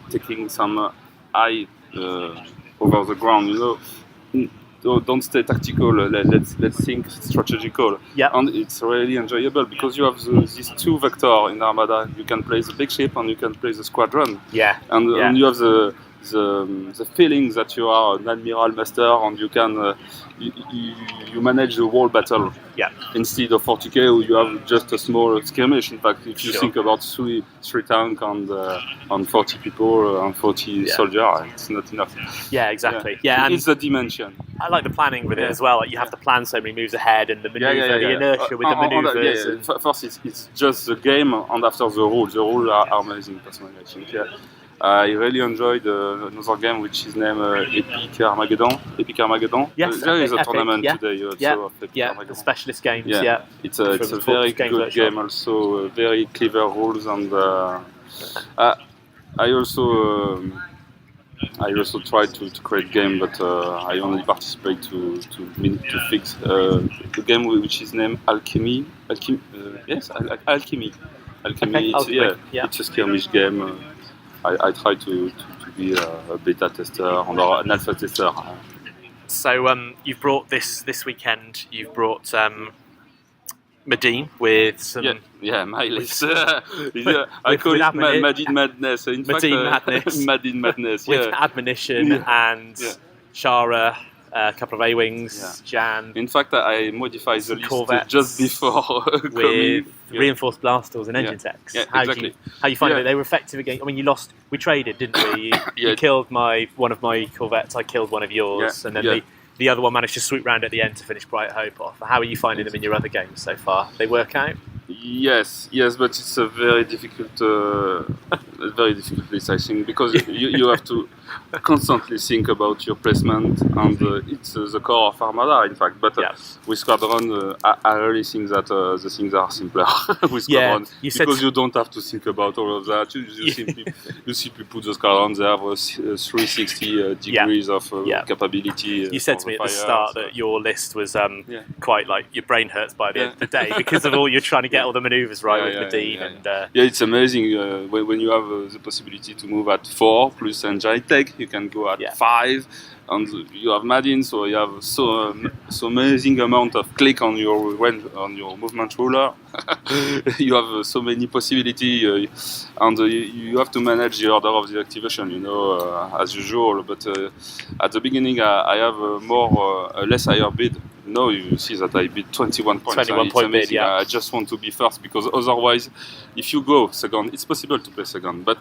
taking some eye over the ground, don't stay tactical, let's think strategical, and it's really enjoyable because you have these 2 vectors in Armada. You can play the big ship and you can play the squadron, and you have the feeling that you are an admiral master and you can you manage the whole battle. Instead of 40k, you have just a small skirmish. In fact, if you think about three tanks and 40 people and 40 soldiers, it's not enough. Yeah, exactly. Yeah, and it's the dimension. I like the planning with it as well. Like you have to plan so many moves ahead and the maneuver, the inertia with the maneuvers. First, it's just the game, and after the rules. The rules are amazing, personally, I think. I really enjoyed another game which is named Epic Armageddon. Yes, there is a Epic, tournament today also of Epic Armageddon. The specialist games. It's a very good game. Also, very clever rules, and I also try to create game, but I only participate to fix the game which is named Alchemy. Alchemy. It's a skirmish game. I try to be a beta tester or an alpha tester. So you've brought this weekend. You've brought Medine with some. My list. I call it Madin Madness. In fact, Madin Madness. With Admonition and Shara. A couple of A-Wings, Jan. In fact, I modified the list Corvettes just before with reinforced blast doors and engine techs. Exactly. How you find it? They were effective against. I mean, you lost. We traded, didn't we? You killed one of my Corvettes. I killed one of yours, and then the other one managed to swoop round at the end to finish Bright Hope off. How are you finding them in your other games so far? They work out? Yes, but it's a very difficult list, I think, because you have to constantly think about your placement, and it's the core of Armada, in fact. But with Squadron, I really think that the things are simpler with Squadron, because you don't have to think about all of that. You simply put the Squadron there with 360 degrees of capability. You said to me at the start that your list was quite like your brain hurts by the end of the day because of all you're trying to get all the manoeuvres right with Medine. And it's amazing when you have the possibility to move at 4 plus engine tech. You can go at 5, and you have Madin, so you have so amazing amount of click on your movement ruler. You have so many possibilities, and you have to manage the order of the activation, as usual. But at the beginning, I have a less higher bid. No, you see that I bid 21 points. 21-point bid, I just want to be first, because otherwise, if you go second, it's possible to play second, but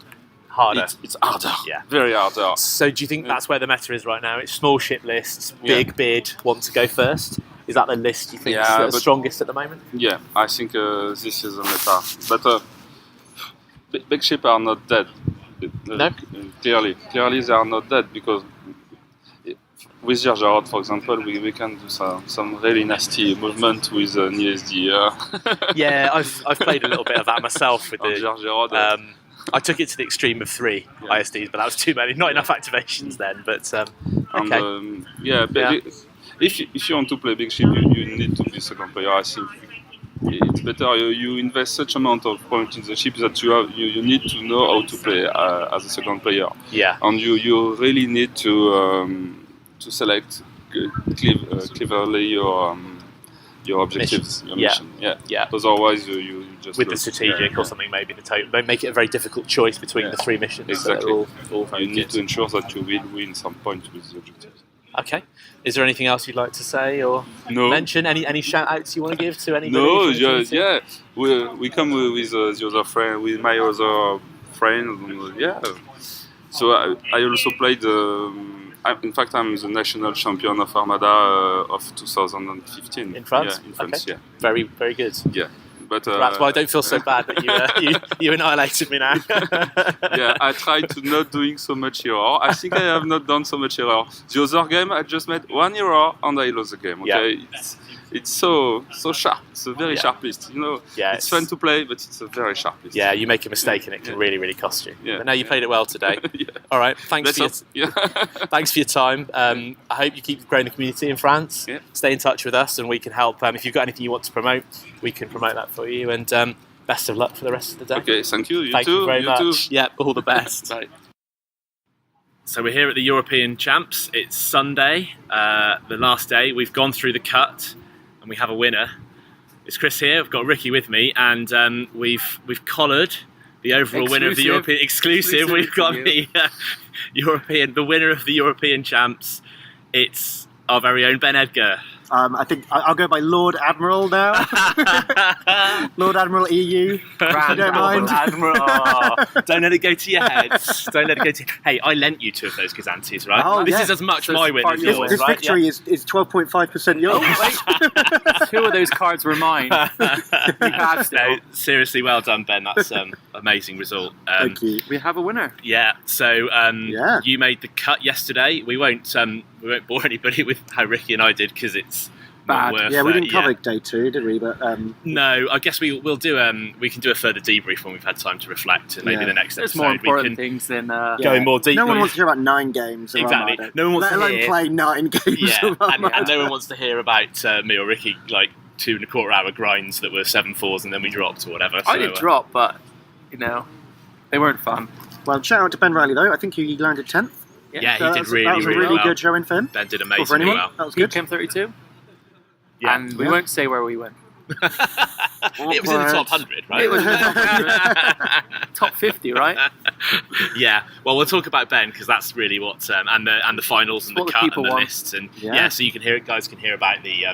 harder. It's harder. Very harder. So do you think that's where the meta is right now? It's small ship lists, big bid, want to go first? Is that the list you think is the strongest at the moment? Yeah, I think this is the meta. But big ship are not dead. No? Clearly they are not dead, because with Jarjarod, for example, we can do some really nasty movement with an ESD. I've played a little bit of that myself with the Jarjarod. I took it to the extreme of 3 ISDs, but that was too many. Not enough activations then. But if you want to play big ship, you need to be second player. I think it's better you invest such amount of points in the ship that you need to know how to play as a second player. Yeah. And you really need to select cleverly your objectives, your mission. Yeah. Otherwise, you just with the strategic or something, maybe make it a very difficult choice between the three missions. Exactly. So all very you need good. to ensure that you will win some points with the objectives. Okay. Is there anything else you'd like to say or mention? Any shout outs you want to give to anybody? No, yeah. We come with the other friend, with my other friend. Yeah. So I also played. In fact, I'm the national champion of Armada of 2015. In France? Yeah, in France, okay. Very, very good. Yeah. But, that's why I don't feel so bad that you annihilated me now. Yeah, I tried to not doing so much error. I think I have not done so much error. The other game, I just made one error and I lost the game. Okay, it's so sharp. It's a very sharp list. It's fun to play, but it's a very sharp list. Yeah, you make a mistake and it can really, really cost you. Yeah. But no, you played it well today. All right, thanks for your time. I hope you keep growing the community in France. Yeah. Stay in touch with us and we can help. If you've got anything you want to promote, we can promote that for you. And best of luck for the rest of the day. Okay, thank you. Thank you very much. Yeah, all the best. Bye. So we're here at the European Champs. It's Sunday, the last day. We've gone through the cut and we have a winner. It's Chris here. I've got Ricky with me, and we've collared the overall winner of the European exclusive. We've got the winner of the European Champs. It's our very own Ben Edgar. I think I'll go by Lord Admiral now. Lord Admiral EU. Grand don't mind. Admiral. Oh, don't let it go to your head. Don't let it go to. Hey, I lent you 2 of those Kazantis, right? Oh, this is as much my win as yours. This victory is 12.5% yours. Oh, 2 of those cards were mine. No, seriously, well done, Ben. That's amazing result. Thank you. We have a winner. Yeah. So you made the cut yesterday. We won't bore anybody with how Ricky and I did because it's bad. Worth, we didn't cover day 2, did we? But no, I guess we'll do. We can do a further debrief when we've had time to reflect, and maybe the next There's episode more important we can things than go in more deep. No one wants to hear about 9 games. Exactly. Armada. No one wants let to alone play 9 games. Yeah, and no one wants to hear about me or Ricky like 2.25 hour grinds that were 7-4s and then we dropped or whatever. I did drop, but they weren't fun. Well, shout out to Ben Riley though. I think he landed 10th. Yeah, so he did really, that was a really well. good showing for him. Ben did amazingly well. That was good. Came 32. Yeah. And we won't say where we went. It was in the top 100, right? It was in the top 100. Top 50, right? Yeah. Well, we'll talk about Ben because that's really what and the finals and the cut and the lists and so you can hear about the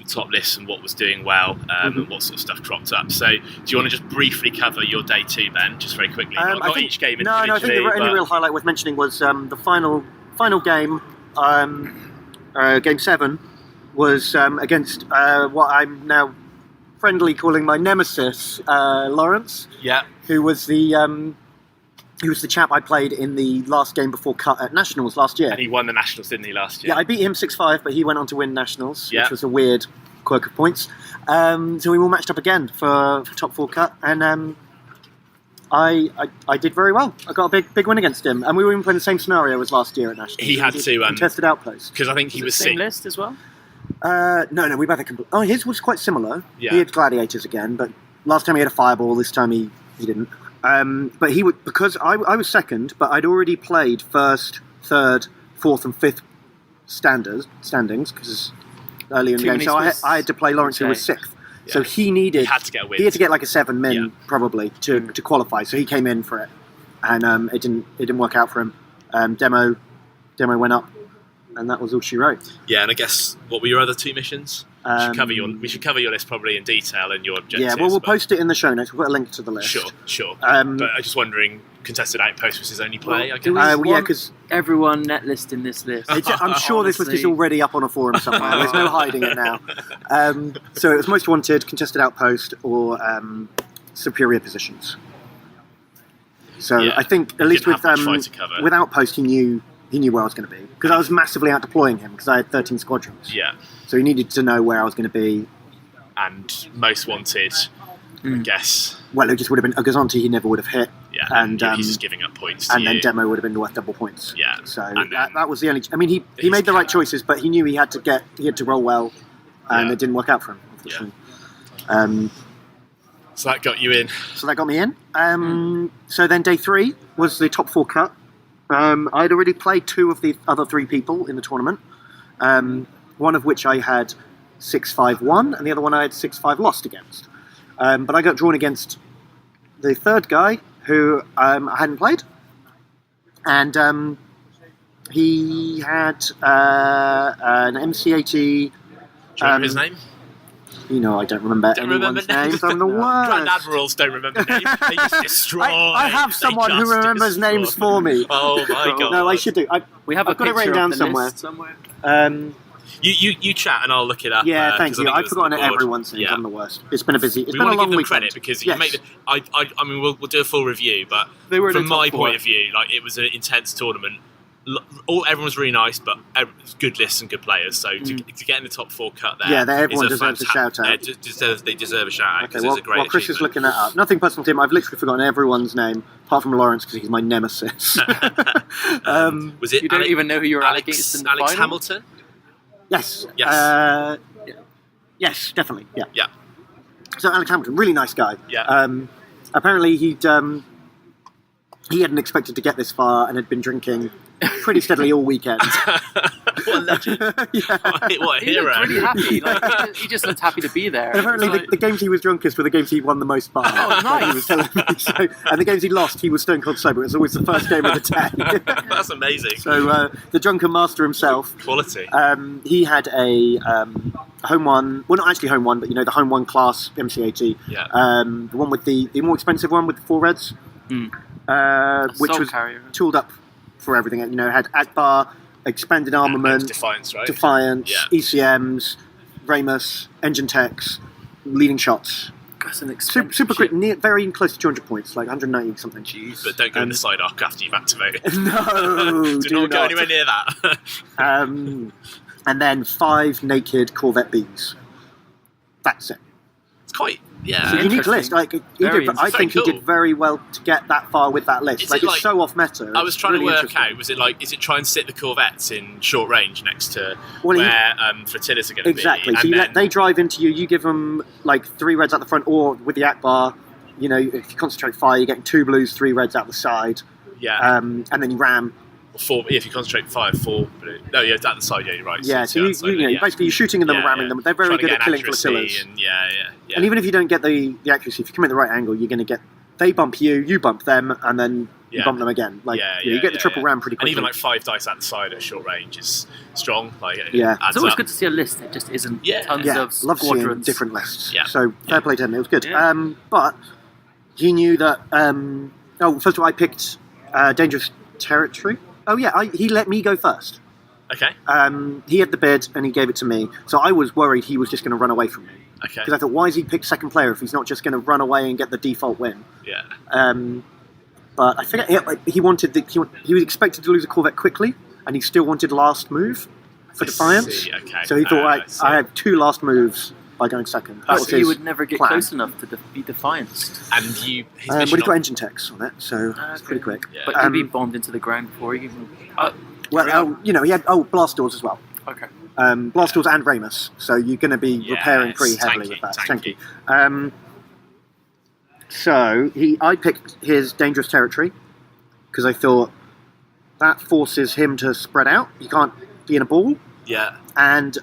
top lists and what was doing well and what sort of stuff cropped up. So, do you want to just briefly cover your day 2, Ben? Just very quickly, not each game individually. No, I think the only real highlight worth mentioning was the final game, game 7. Was against what I'm now friendly calling my nemesis, Lawrence. Yeah. Who was the chap I played in the last game before cut at Nationals last year. And he won the Nationals, didn't he, last year? Yeah, I beat him 6-5, but he went on to win Nationals, which was a weird quirk of points. So we all matched up again for top 4 cut, and I did very well. I got a big win against him, and we were even playing the same scenario as last year at Nationals. He had to contested outpost because I think he was same list as well. No, we both had complete. Oh, his was quite similar. Yeah. He had gladiators again, but last time he had a fireball. This time he didn't. But he would because I was second, but I'd already played 1st, 3rd, 4th, and 5th standings because earlier in the game. So I had to play Lawrence, who was 6th. Yeah. So he had to get a win. He had to get like a 7 min probably to qualify. So he came in for it, and it didn't work out for him. Demo went up. And that was all she wrote. Yeah, and I guess what were your other 2 missions? We should cover your list probably in detail and your objectives. Yeah, well, we'll post it in the show notes. We'll put a link to the list. Sure. But I'm just wondering, contested outpost was his only play, I guess? because everyone net list in this list. I'm sure this list is already up on a forum somewhere. There's no hiding it now. So it was most wanted, contested outpost, or superior positions. So I think at least with outpost, he knew where I was going to be because I was massively out deploying him because I had 13 squadrons. Yeah. So he needed to know where I was going to be. And most wanted, I guess. Well, it just would have been a Gazanti he never would have hit. Yeah. And he's just giving up points. And then Demo would have been worth double points. Yeah. So that was the only. I mean, he made the right choices, but he knew he had to roll well, and it didn't work out for him, unfortunately. Yeah. So that got you in. So that got me in. So then day 3 was the top 4 cut. I'd already played 2 of the other 3 people in the tournament. One of which I had 6-5 won, and the other one I had 6-5 lost against. But I got drawn against the third guy who I hadn't played. And he had an MCAT. Do you remember his name? You know, I don't remember anyone's names. I'm the worst. Grand Admirals don't remember names. They just destroy. I have someone who remembers names for me. Oh my god! No, I should do. I've got it written down somewhere. You chat and I'll look it up. Yeah, thank you. I've forgotten everyone's names. I'm the worst. It's been a busy. It's been a long weekend. We want to give them credit because you make. I mean, we'll do a full review, but from my point of view, like it was an intense tournament. Everyone was really nice, but good lists and good players. So to get in the top 4 cut there, everyone deserves a shout out. They deserve a shout out. Okay, well, Chris is looking that up. Nothing personal to him. I've literally forgotten everyone's name apart from Lawrence because he's my nemesis. Was it? You don't even know who you're Alex Hamilton? Yes. Yes. Yes, definitely. Yeah. Yeah. So Alex Hamilton, really nice guy. Yeah. Apparently he hadn't expected to get this far and had been drinking pretty steadily all weekend. What a legend. What a He hero. looked really happy. Like, he just looked happy to be there. And apparently the games he was drunkest were the games he won the most by. Oh, nice. He was telling me. And the games he lost, he was stone cold sober. It was always the first game of the day. That's amazing. So the drunken master himself. Quality. He had a home one. Well, not actually home one, but the home one class MCAT. Yeah. The one with the more expensive one with the 4 reds. Which was tooled up for everything. Had Akbar, expanded armament, and Defiance, right? Defiance, ECMs, Ramus, engine techs, leading shots. That's an super quick, very close to 200 points, like 190 something. Jeez. But don't go in the side arc after you've activated. No, do not go anywhere near that. And then 5 naked Corvette Bs. That's it. It's quite. Yeah, it's a unique list. I think he did very well to get that far with that list. It's so off meta. I was trying to work out. Was it is it try and sit the Corvettes in short range next to where flotillas are going to be? Exactly. So they drive into you. You give them 3 reds out the front, or with the Akbar, if you concentrate fire, you're getting 2 blues, 3 reds out the side. Yeah. And then you ram. 4. If you concentrate 5, 4 blue. No, yeah, down the side. Yeah, you're right. Yeah. So basically you're shooting them, ramming them. They're very good at killing flotillas. And even if you don't get the accuracy, if you come at the right angle, you're going to get. They bump you, you bump them, and then you bump them again. You get the triple ram pretty quickly. And even 5 dice out the side at short range is strong. It's always good to see a list that just isn't tons of love seeing squadrons. different lists. Yeah. So fair play to him. It was good. Yeah. But he knew that. First of all, I picked Dangerous Territory. Oh yeah, he let me go first. Okay. He had the bid and he gave it to me. So I was worried he was just going to run away from me. Okay. Because I thought, why has he picked second player if he's not just going to run away and get the default win? Yeah. But I forget. He wanted he was expected to lose a Corvette quickly, and he still wanted last move for Defiance. See. Okay. So he thought I had 2 last moves by going second. So you would never get close enough to be Defiance. And he got engine techs on it, so it's pretty quick. Yeah. But you'd be bombed into the ground before you even... he had blast doors as well. Okay. Blast doors and Ramus, so you're going to be repairing pretty heavily with that. Tanky. So I picked his Dangerous Territory because I thought that forces him to spread out. You can't be in a ball. Yeah. And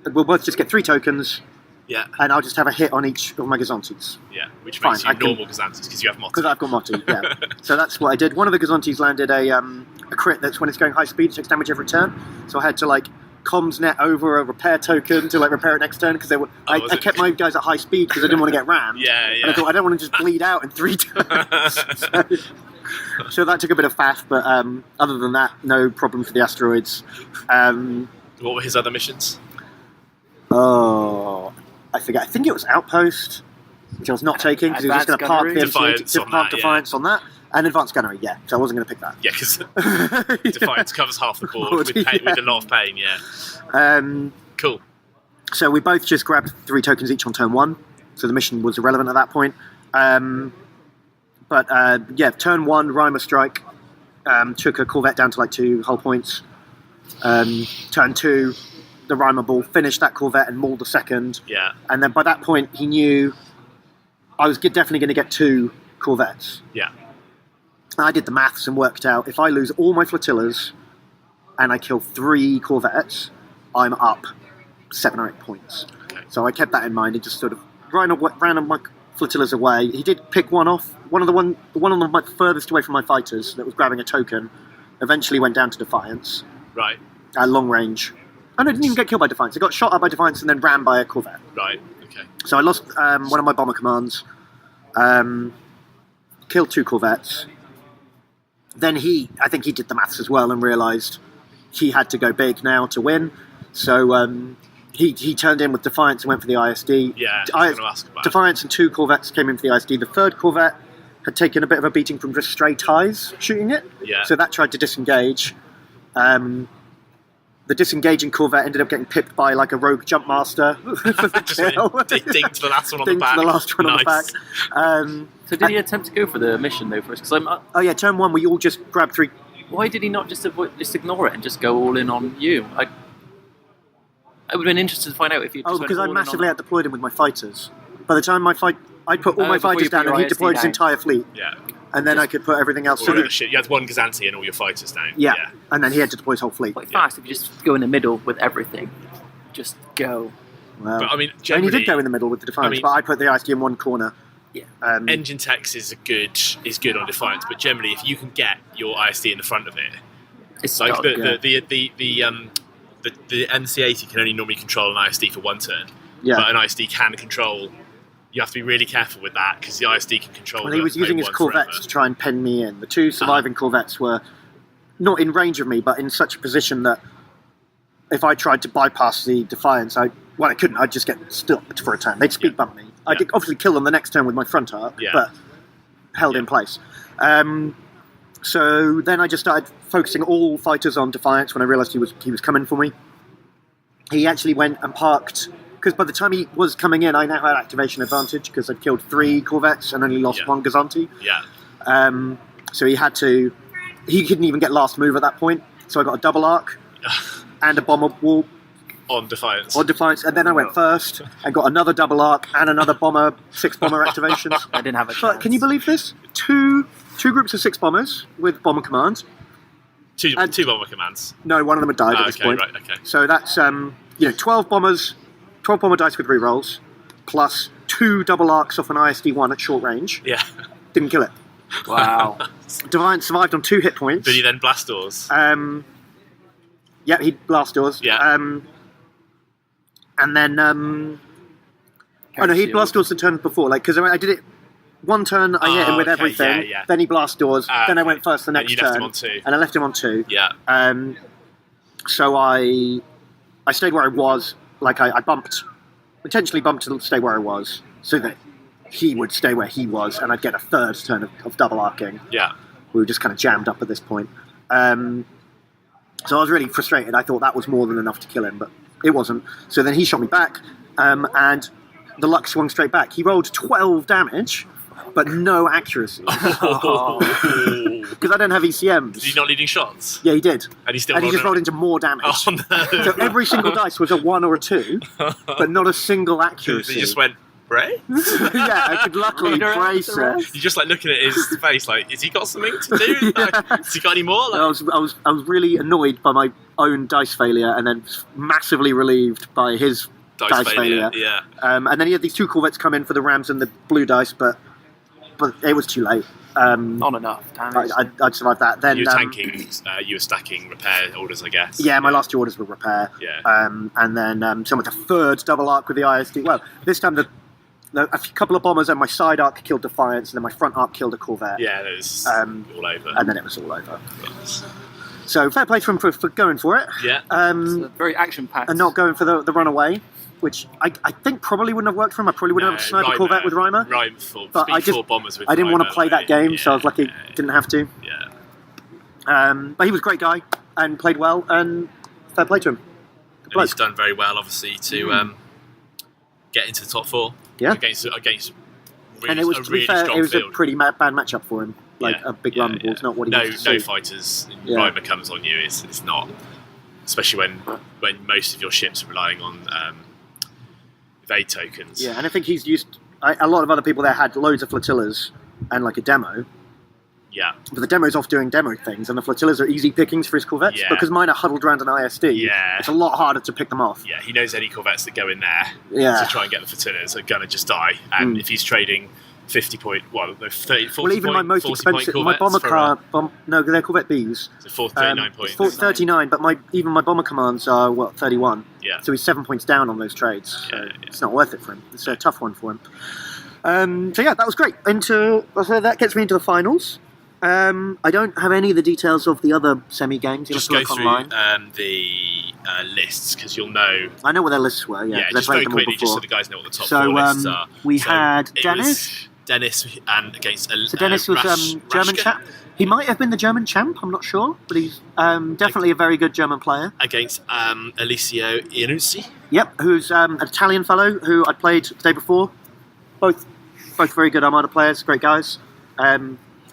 we'll both just get 3 tokens. Yeah. And I'll just have a hit on each of my Gazantes. Yeah, which makes you normal Gazantes because you have Motti. Because I've got Motti, yeah. So that's what I did. One of the Gazantes landed a crit that's when it's going high speed, it takes damage every turn. So I had to comms net over a repair token to repair it next turn because I kept my guys at high speed because I didn't want to get rammed. Yeah. And I thought I don't want to just bleed out in 3 turns. So that took a bit of faff, but other than that, no problem for the asteroids. What were his other missions? Oh, I forget. I think it was Outpost, which I was not taking because he was just going to park the Defiance on that. And Advanced Gunnery, yeah. So I wasn't going to pick that. Yeah, because Defiance covers half the board with a lot of pain, yeah. Cool. So we both just grabbed 3 tokens each on turn 1. So the mission was irrelevant at that point. Turn 1, Rhymer Strike. Took a Corvette down to 2 hull points. Turn 2, the Reimer ball, finished that Corvette and mauled the second. Yeah. And then by that point, he knew I was definitely going to get 2 Corvettes. Yeah. I did the maths and worked out if I lose all my flotillas and I kill 3 Corvettes, I'm up 7 or 8 points. Okay. So I kept that in mind and just sort of ran my flotillas away. He did pick one off. The one on the furthest away from my fighters that was grabbing a token eventually went down to Defiance Right. at long range. Oh no, didn't even get killed by Defiance. It got shot up by Defiance and then ran by a Corvette. Right. Okay. So I lost one of my bomber commands, killed 2 Corvettes. Then I think he did the maths as well and realised he had to go big now to win. So he turned in with Defiance and went for the ISD. Yeah. I was going to ask about Defiance and 2 Corvettes came in for the ISD. The 3rd Corvette had taken a bit of a beating from just stray ties shooting it. Yeah. So that tried to disengage. The disengaging Corvette ended up getting pipped by like a rogue jump master for the kill. Ding to the last one on the Ding back. to the last one on the back. So did he attempt to go for the mission though first? Because Oh yeah, turn 1 we all just grabbed 3. why did he not just ignore it and just go all in on you? I would have been interested to find out if he. Oh, because I massively outdeployed him with my fighters. By the time I put all my before fighters you put down, your and he ISD deployed his down. entire fleet, Yeah. and then I could put everything else. All of the shit. You had 1 Gazanti and all your fighters down. Yeah, and then he had to deploy his whole fleet. Quite fast if you just go in the middle with everything. Just go. Well, But I mean, and he generally, did go in the middle with the Defiance, I mean- but I put the ISD in one corner. Yeah. engine text is good on Defiance, but generally, if you can get your ISD in the front of it, It's like stuck, the NC80 can only normally control an ISD for 1 turn, Yeah. but an ISD can control. You have to be really careful with that because the ISD can control. Well, he was using his one Corvettes forever. to try and pen me in. The 2 surviving Corvettes were not in range of me, but in such a position that if I tried to bypass the Defiance, I couldn't. I'd just get stopped for a turn. They'd speed bump me. I did obviously kill them the next turn with my front arc, but held in place. So then I just started focusing all fighters on Defiance when I realised he was coming for me. He actually went and parked, because by the time he was coming in, I now had activation advantage because I'd killed 3 Corvettes and only lost 1 Gazanti. Yeah. So he couldn't even get last move at that point. So I got a double arc and a bomber wall On Defiance. and then I went first and got another double arc and another 6 bomber activations. I didn't have a chance. But can you believe this? Two groups of 6 bombers with bomber commands. Two bomber commands. No, one of them had died at this Okay, point. right, okay. So that's 12 bomber dice with rerolls, plus 2 double arcs off an ISD-1 at short range. Yeah. Didn't kill it. Wow. Defiance survived on 2 hit points. Did he then blast doors? Yeah, he blast doors. Yeah. And then he blast doors the turn before, because I did it 1 turn. I hit him with okay, everything. yeah. Then he blast doors. Then I okay. went first the Then next you turn. left him on 2. And I left him on 2. Yeah. So I stayed where I was. Like I intentionally bumped to stay where I was, so that he would stay where he was, and I'd get a 3rd turn of double arcing. Yeah. We were just kind of jammed up at this point. So I was really frustrated. I thought that was more than enough to kill him, but it wasn't. So then he shot me back, and the luck swung straight back. He rolled 12 damage, but no accuracy. Because I don't have ECMs. Is he not leading shots? Yeah, he did. And he just rolled into more damage. Oh no! So every single dice was a 1 or a 2, but not a single accuracy. He just went, Bray? Yeah, I could luckily brace it. You're just like looking at his face, like, has he got something to do? Like, has he got any more? Like, I was really annoyed by my own dice failure, and then massively relieved by his dice failure. Yeah. And then he had these 2 Corvettes come in for the Rams and the blue dice, but it was too late. Not enough damage. I'd survived that. Then You were tanking, you were stacking repair orders, I guess. Yeah, my last 2 orders were repair. Yeah. And then some of the 3rd double arc with the ISD. Well, this time a couple of bombers and my side arc killed Defiance, and then my front arc killed a Corvette. Yeah, it was all over. And then it was all over. Yes. So fair play to him for going for it. Yeah. It's very action-packed. And not going for the runaway, which I think probably wouldn't have worked for him. I probably wouldn't have sniped a Corvette with Reimer. But I didn't want to play that game, so I was lucky didn't have to. Yeah. But he was a great guy and played well, and fair play to him. And he's done very well, obviously, to get into the top 4. Yeah. Against really, And it was, a to really be fair, strong it was field. a pretty bad matchup for him. Like a big rumble is not what he wants to No see. fighters. Yeah. Reimer comes on you. It's not especially when most of your ships are relying on evade tokens. Yeah, and I think he's used. A lot of other people there had loads of flotillas and like a demo. Yeah. But the demo's off doing demo things, and the flotillas are easy pickings for his corvettes because mine are huddled around an ISD. Yeah. It's a lot harder to pick them off. Yeah, he knows any corvettes that go in there Yeah. to try and get the flotillas are going to just die. And if he's trading 50 point, 30, 40 well, even point, my most 40 expensive, point my bomber corvettes car, no, they're Corvette Bs. So 39 points. It's 39, but even my bomber commands are 31. Yeah. So he's 7 points down on those trades. So it's not worth it for him. It's a tough one for him. So yeah, that was great. So that gets me into the finals. I don't have any of the details of the other semi-games. Just go through the lists, because you'll know. I know what their lists were, yeah. Just very quickly, just so the guys know what the top so, four lists are. We had Dennis. Dennis and against So Dennis was German champ. He might have been the German champ, I'm not sure, but he's definitely a very good German player. Against Alessio Iannuzzi. Yep, who's an Italian fellow who I played the day before. Both very good Armada players, great guys.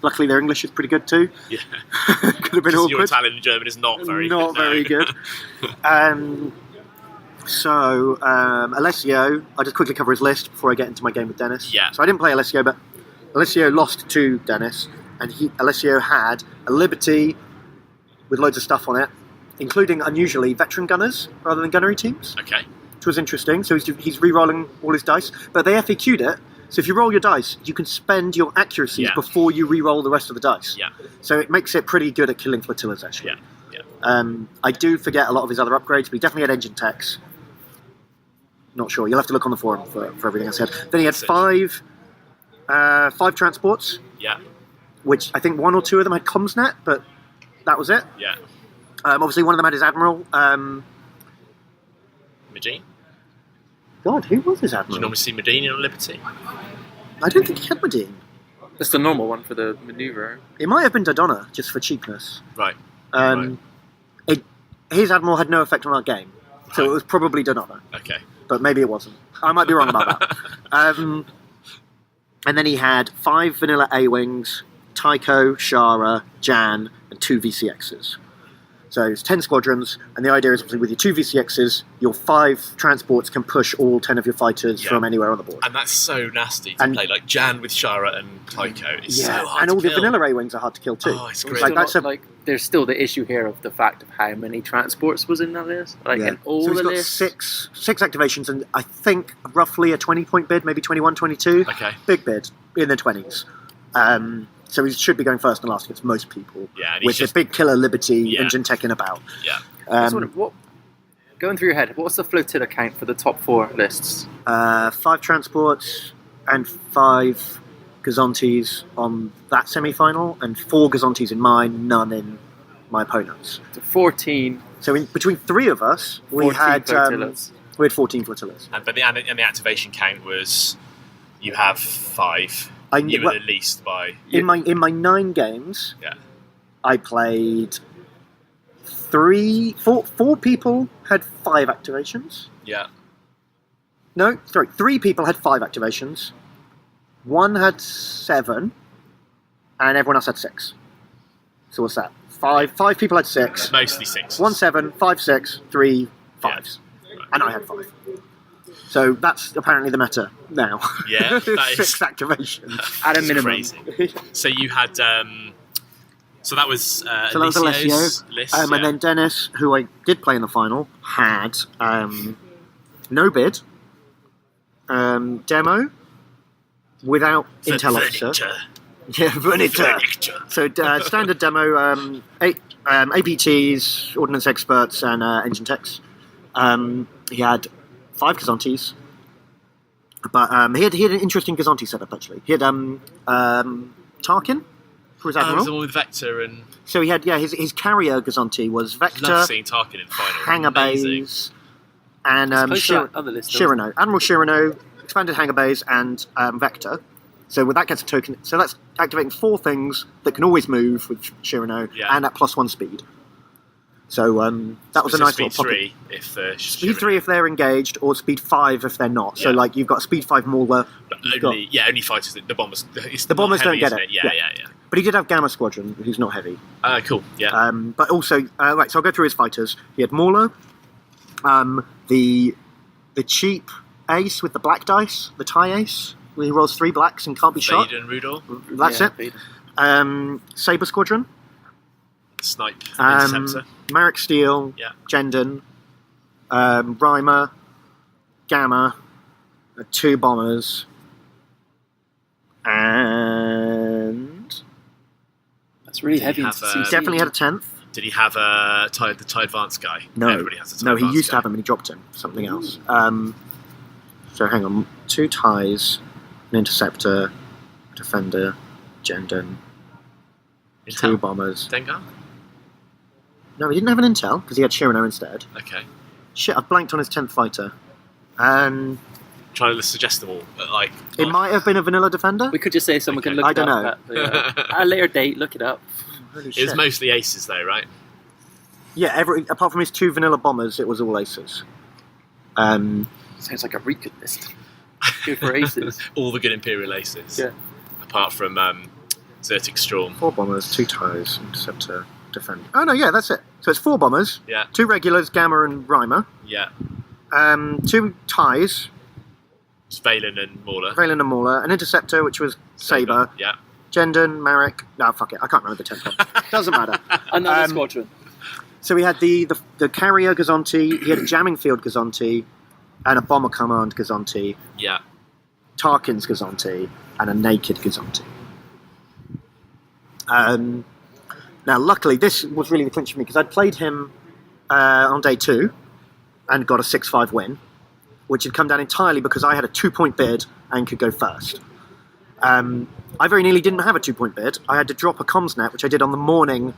Luckily, their English is pretty good too. Yeah, could have been awkward. Your Italian and German is not very not good. Very good. So Alessio, I'll just quickly cover his list before I get into my game with Dennis. Yeah. So I didn't play Alessio, but Alessio lost to Dennis, and Alessio had a Liberty with loads of stuff on it, including unusually veteran gunners rather than gunnery teams. Okay. Which was interesting. So he's re-rolling all his dice, but they FAQ'd it. So if you roll your dice, you can spend your accuracies before you re-roll the rest of the dice. Yeah. So it makes it pretty good at killing flotillas, actually. Yeah. I do forget a lot of his other upgrades, but he definitely had engine techs. Not sure. You'll have to look on the forum for everything I said. Then he had five transports. Yeah. Which I think one or two of them had ComsNet, but that was it. Yeah. Obviously, one of them had his admiral. Medine? God, who was his admiral? Do you normally see Medine on Liberty? I don't think he had Medine. That's the normal one for the manoeuvre. It might have been Dodonna, just for cheapness. Right. His admiral had no effect on our game, so it was probably Dodonna. Okay. But maybe it wasn't. I might be wrong about that. And then he had 5 vanilla A-Wings, Tycho, Shara, Jan, and 2 VCXs. So it's 10 squadrons, and the idea is obviously with your 2 VCXs, your 5 transports can push all 10 of your fighters from anywhere on the board. And that's so nasty to play. Like Jan with Shara and Tycho is so hard and to all kill. the vanilla A-Wings are hard to kill too. Oh, it's great. There's still the issue here of the fact of how many transports was in that list. In all so he's the got lists. six activations, and I think roughly a 20-point bid, maybe 21, 22. Okay. Big bid in the 20s. So he should be going first and last against most people. Yeah, and with the big killer Liberty engine tech in about. Yeah. Going through your head, what's the flotilla count for the top 4 lists? 5 transports and 5 Gazontis on that semi-final, and 4 Gazontis in mine, none in my opponent's. So 14. So between 3 of us, we had 14 flotillas. But the activation count was you have 5. You were the least by in my 9 games. Yeah. I played 4 people had 5 activations. Yeah. No, sorry, 3 people had 5 activations. 1 had 7, and everyone else had 6. So what's that? 5 people had 6. Mostly 6. 1 7, 5 6, 3 5s, and I had 5. So that's apparently the meta now. Yeah, that 6 activations at a minimum. Crazy. So you had. So that was Alessio's list, and then Dennis, who I did play in the final, had no bid, demo, without Intel officer. Yeah, furniture. So standard demo, 8 APTs, ordnance experts, and engine techs. He had 5 Gazontis, but he had an interesting Gazonti setup actually. He had Tarkin for his admiral. The one with Vector and. So he had his carrier Gazonti was Vector. Love seeing Tarkin in the final. Hangar bays, and Shirano. Admiral Shirano, expanded hangar bays, and Vector. So with that gets a token. So that's activating 4 things that can always move with Shirano, and at +1 speed. So that was a nice speed little pocket. 3 if the Speed 3 if they're engaged, or speed 5 if they're not. So Yeah. like you've got a speed 5 mauler. Only fighters. The bombers. The bombers don't get it. Yeah. But he did have Gamma Squadron, who's not heavy. Cool. Yeah. But also, right. So I'll go through his fighters. He had Mauler, the cheap ace with the black dice, the tie ace, where he rolls 3 blacks and can't be shot. Vaden Rudolph. That's it. Saber Squadron. Snipe. Interceptor. Marek Steel. Yeah. Jendon. Reimer. Gamma. 2 bombers. And That's really heavy. have, into CC. definitely had a 10th. Did he have a tie advanced guy? No, Everybody has a tie no, he advanced used to guy. have him and he dropped him. Something else. So hang on, 2 ties, an interceptor, defender, Jendon, 2 bombers. Dengar? No, he didn't have an intel because he had Shirano instead. Okay. Shit, I've blanked on his 10th fighter. And Trying to suggest them all. Like it might have been a vanilla defender. We could just say someone can look I it don't up. know. At a later date, look it up. Holy It was shit. mostly aces though, right? Yeah, apart from his 2 vanilla bombers, it was all aces. Sounds like a recon list. Good for aces. All the good Imperial aces. Yeah. Apart from Zertic Storm. 4 bombers, 2 ties, interceptor, defender. Oh no, yeah, that's it. So it's 4 bombers, Yeah. 2 regulars, Gamma and Reimer, Yeah. 2 ties, It's Valen and Mauler. Valen and Mauler, an interceptor, which was Saber, Yeah. Jendon, Marek. No, fuck it, I can't remember the 10th one. Doesn't matter. Another squadron. So we had the carrier Gazonti, he had a jamming field Gazonti, and a bomber command Gazonti, Yeah. Tarkin's Gazonti, and a naked Gazonti. Now, luckily, this was really the clinch for me because I'd played him on day 2 and got a 6-5 win, which had come down entirely because I had a 2-point bid and could go first. I very nearly didn't have a 2-point bid. I had to drop a comms net, which I did on the morning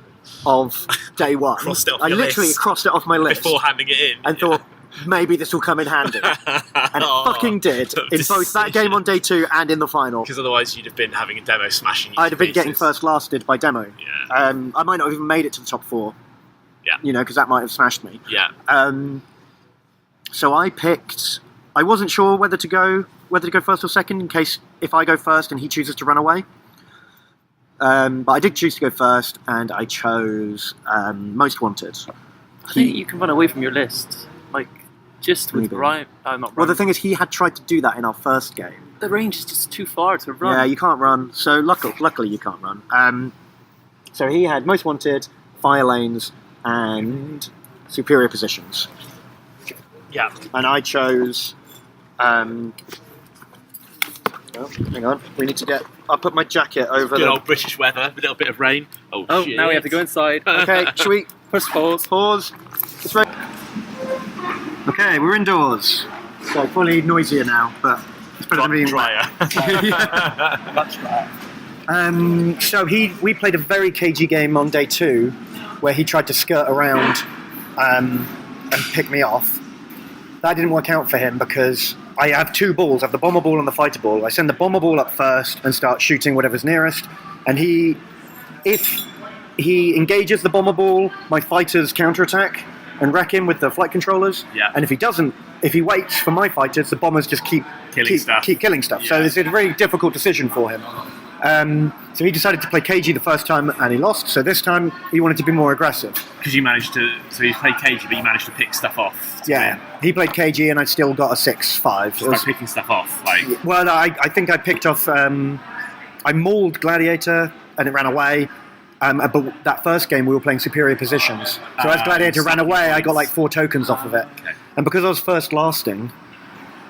of day 1. Crossed it off I your literally list. crossed it off my list Before handing it in. and thought, maybe this will come in handy. And it fucking did, in both that game on day 2 and in the final. Because otherwise you'd have been having a demo smashing you I'd to have been getting pieces. first lasted by demo. Yeah. I might not have even made it to the top 4. Yeah. You know, because that might have smashed me. Yeah. So I picked. I wasn't sure whether to go first or second in case if I go first and he chooses to run away. But I did choose to go first, and I chose Most Wanted. I think you can run away from your list. Like, just with Maybe. Ryan. Not Well, Ryan. the thing is, he had tried to do that in our first game. The range is just too far to run. Yeah, you can't run. So luckily you can't run. So he had Most Wanted, Fire Lanes, and Superior Positions. Yeah. And I chose. Oh, hang on. We need to get. I'll put my jacket over Good the. old British weather, a little bit of rain. Oh, shit. now we have to go inside. Okay, should we First pause. pause? It's ready. Okay, we're indoors. So probably noisier now, but it's better than being drier. So we played a very cagey game on day 2, where he tried to skirt around and pick me off. That didn't work out for him because I have 2 balls. I have the bomber ball and the fighter ball. I send the bomber ball up first and start shooting whatever's nearest. And if he engages the bomber ball, my fighters counterattack and wreck him with the flight controllers. Yeah. And if he doesn't, if he waits for my fighters, the bombers just keep killing stuff. So Yeah. it's a very difficult decision for him. So he decided to play cagey the first time and he lost. So this time he wanted to be more aggressive. Because you managed to. So you played cagey, but you managed to pick stuff off. Yeah, he played cagey and I still got a 6-5. Just by picking stuff off. Like. Well, no, I think I picked off. I mauled Gladiator and it ran away. But that first game we were playing superior positions. So as Gladiator ran away, I got like 4 tokens off of it. Okay. And because I was first lasting.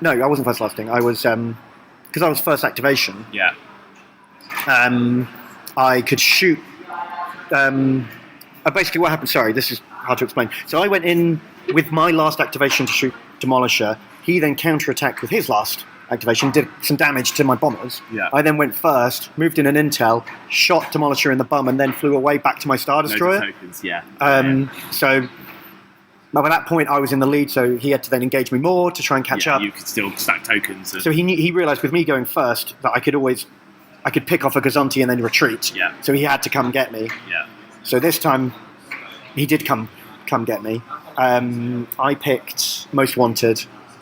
No, I wasn't first lasting. I was because I was first activation. Yeah. I could shoot. Basically, what happened? Sorry, this is hard to explain. So I went in with my last activation to shoot Demolisher. He then counterattacked with his last activation, did some damage to my bombers. Yeah. I then went first, moved in an intel, shot Demolisher in the bum, and then flew away back to my Star Destroyer. Tokens, yeah. So by that point, I was in the lead, so he had to then engage me more to try and catch up. You could still stack tokens. And So he realised with me going first that I could pick off a Gazonti and then retreat. Yeah. So he had to come get me. Yeah. So this time, he did come come get me. I picked Most Wanted,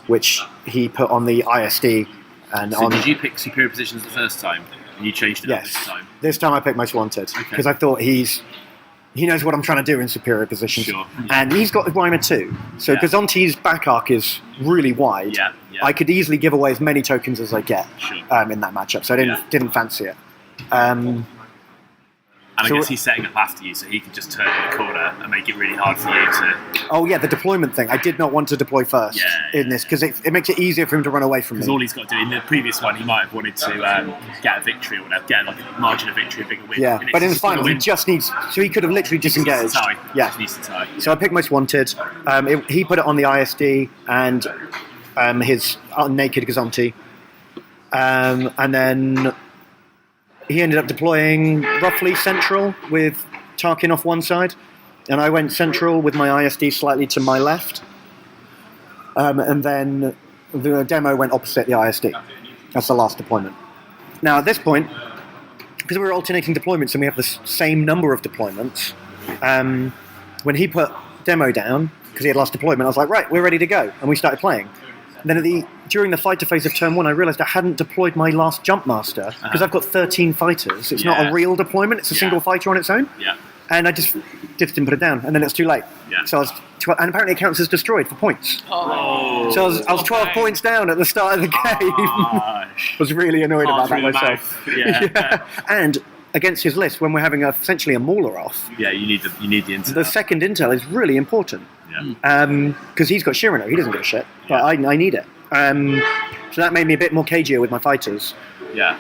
which he put on the ISD. And So did you pick superior positions the first time, and you changed it up Yes. this time? This time I picked Most Wanted because I thought he knows what I'm trying to do in superior positions. Sure. And he's got the Rhymer too. So Yeah. Gazonti's back arc is really wide. Yeah. I could easily give away as many tokens as I get Sure. in that matchup. So I didn't fancy it. And I So- guess he's setting up after you, so he can just turn in the corner and make it really hard for you to. Oh yeah, the deployment thing. I did not want to deploy first Yeah, in this because it makes it easier for him to run away from Because me. all he's got to do in the previous one, he might have wanted to get a victory or whatever, get like a margin of victory, a bigger win. Yeah, And but in the just gotta final, he win. just needs. So he could have literally disengaged. Tie. Yeah. Just needs to tie. So I picked Most Wanted. He put it on the ISD and his naked Gazonti. And then he ended up deploying roughly central with Tarkin off one side. And I went central with my ISD slightly to my left. And then the demo went opposite the ISD. That's the last deployment. Now at this point, because we were alternating deployments and we have the same number of deployments, when he put demo down, because he had last deployment, I was like, right, we're ready to go. And we started playing. And then during the fighter phase of turn 1, I realised I hadn't deployed my last jump master, because I've got 13 fighters. It's not a real deployment, it's a single fighter on its own. Yeah. And I just didn't put it down, and then it's too late. Yeah. So I was and apparently it counts as destroyed for points. Oh. So I was 12 points down at the start of the game. I was really annoyed about that myself. Yeah. And against his list, when we're having essentially a mauler off, Yeah, you need the intel. the second intel is really important. Yeah. Because he's got Shirano, he doesn't give a shit, but I need it. So that made me a bit more cagier with my fighters. Yeah.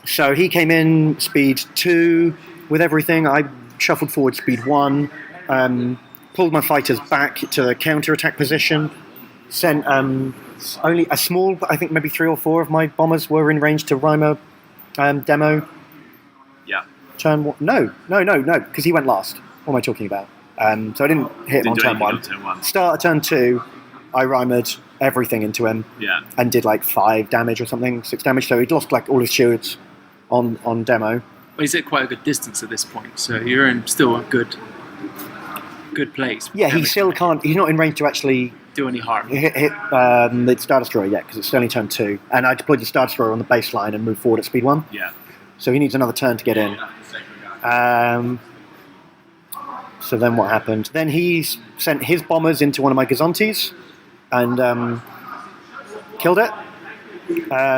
So he came in speed 2 with everything. I shuffled forward speed 1, pulled my fighters back to the counter-attack position, sent only a small, I think maybe 3 or 4 of my bombers were in range to Rhymer demo. Yeah. Turn 1. No, because he went last. What am I talking about? So I didn't hit him on do turn anything 1. on turn 1. Start of turn 2, I Rhymered everything into him Yeah. and did like 5 damage or something, 6 damage. So he'd lost like all his shields on demo. Well, he's at quite a good distance at this point, so you're in still a good place. Yeah, he still can't. He's not in range to actually do any harm. hit the Star Destroyer yet because it's only turn 2. And I deployed the Star Destroyer on the baseline and moved forward at speed 1. Yeah. So he needs another turn to get in. So then what happened? Then he sent his bombers into one of my Gazontis and killed it.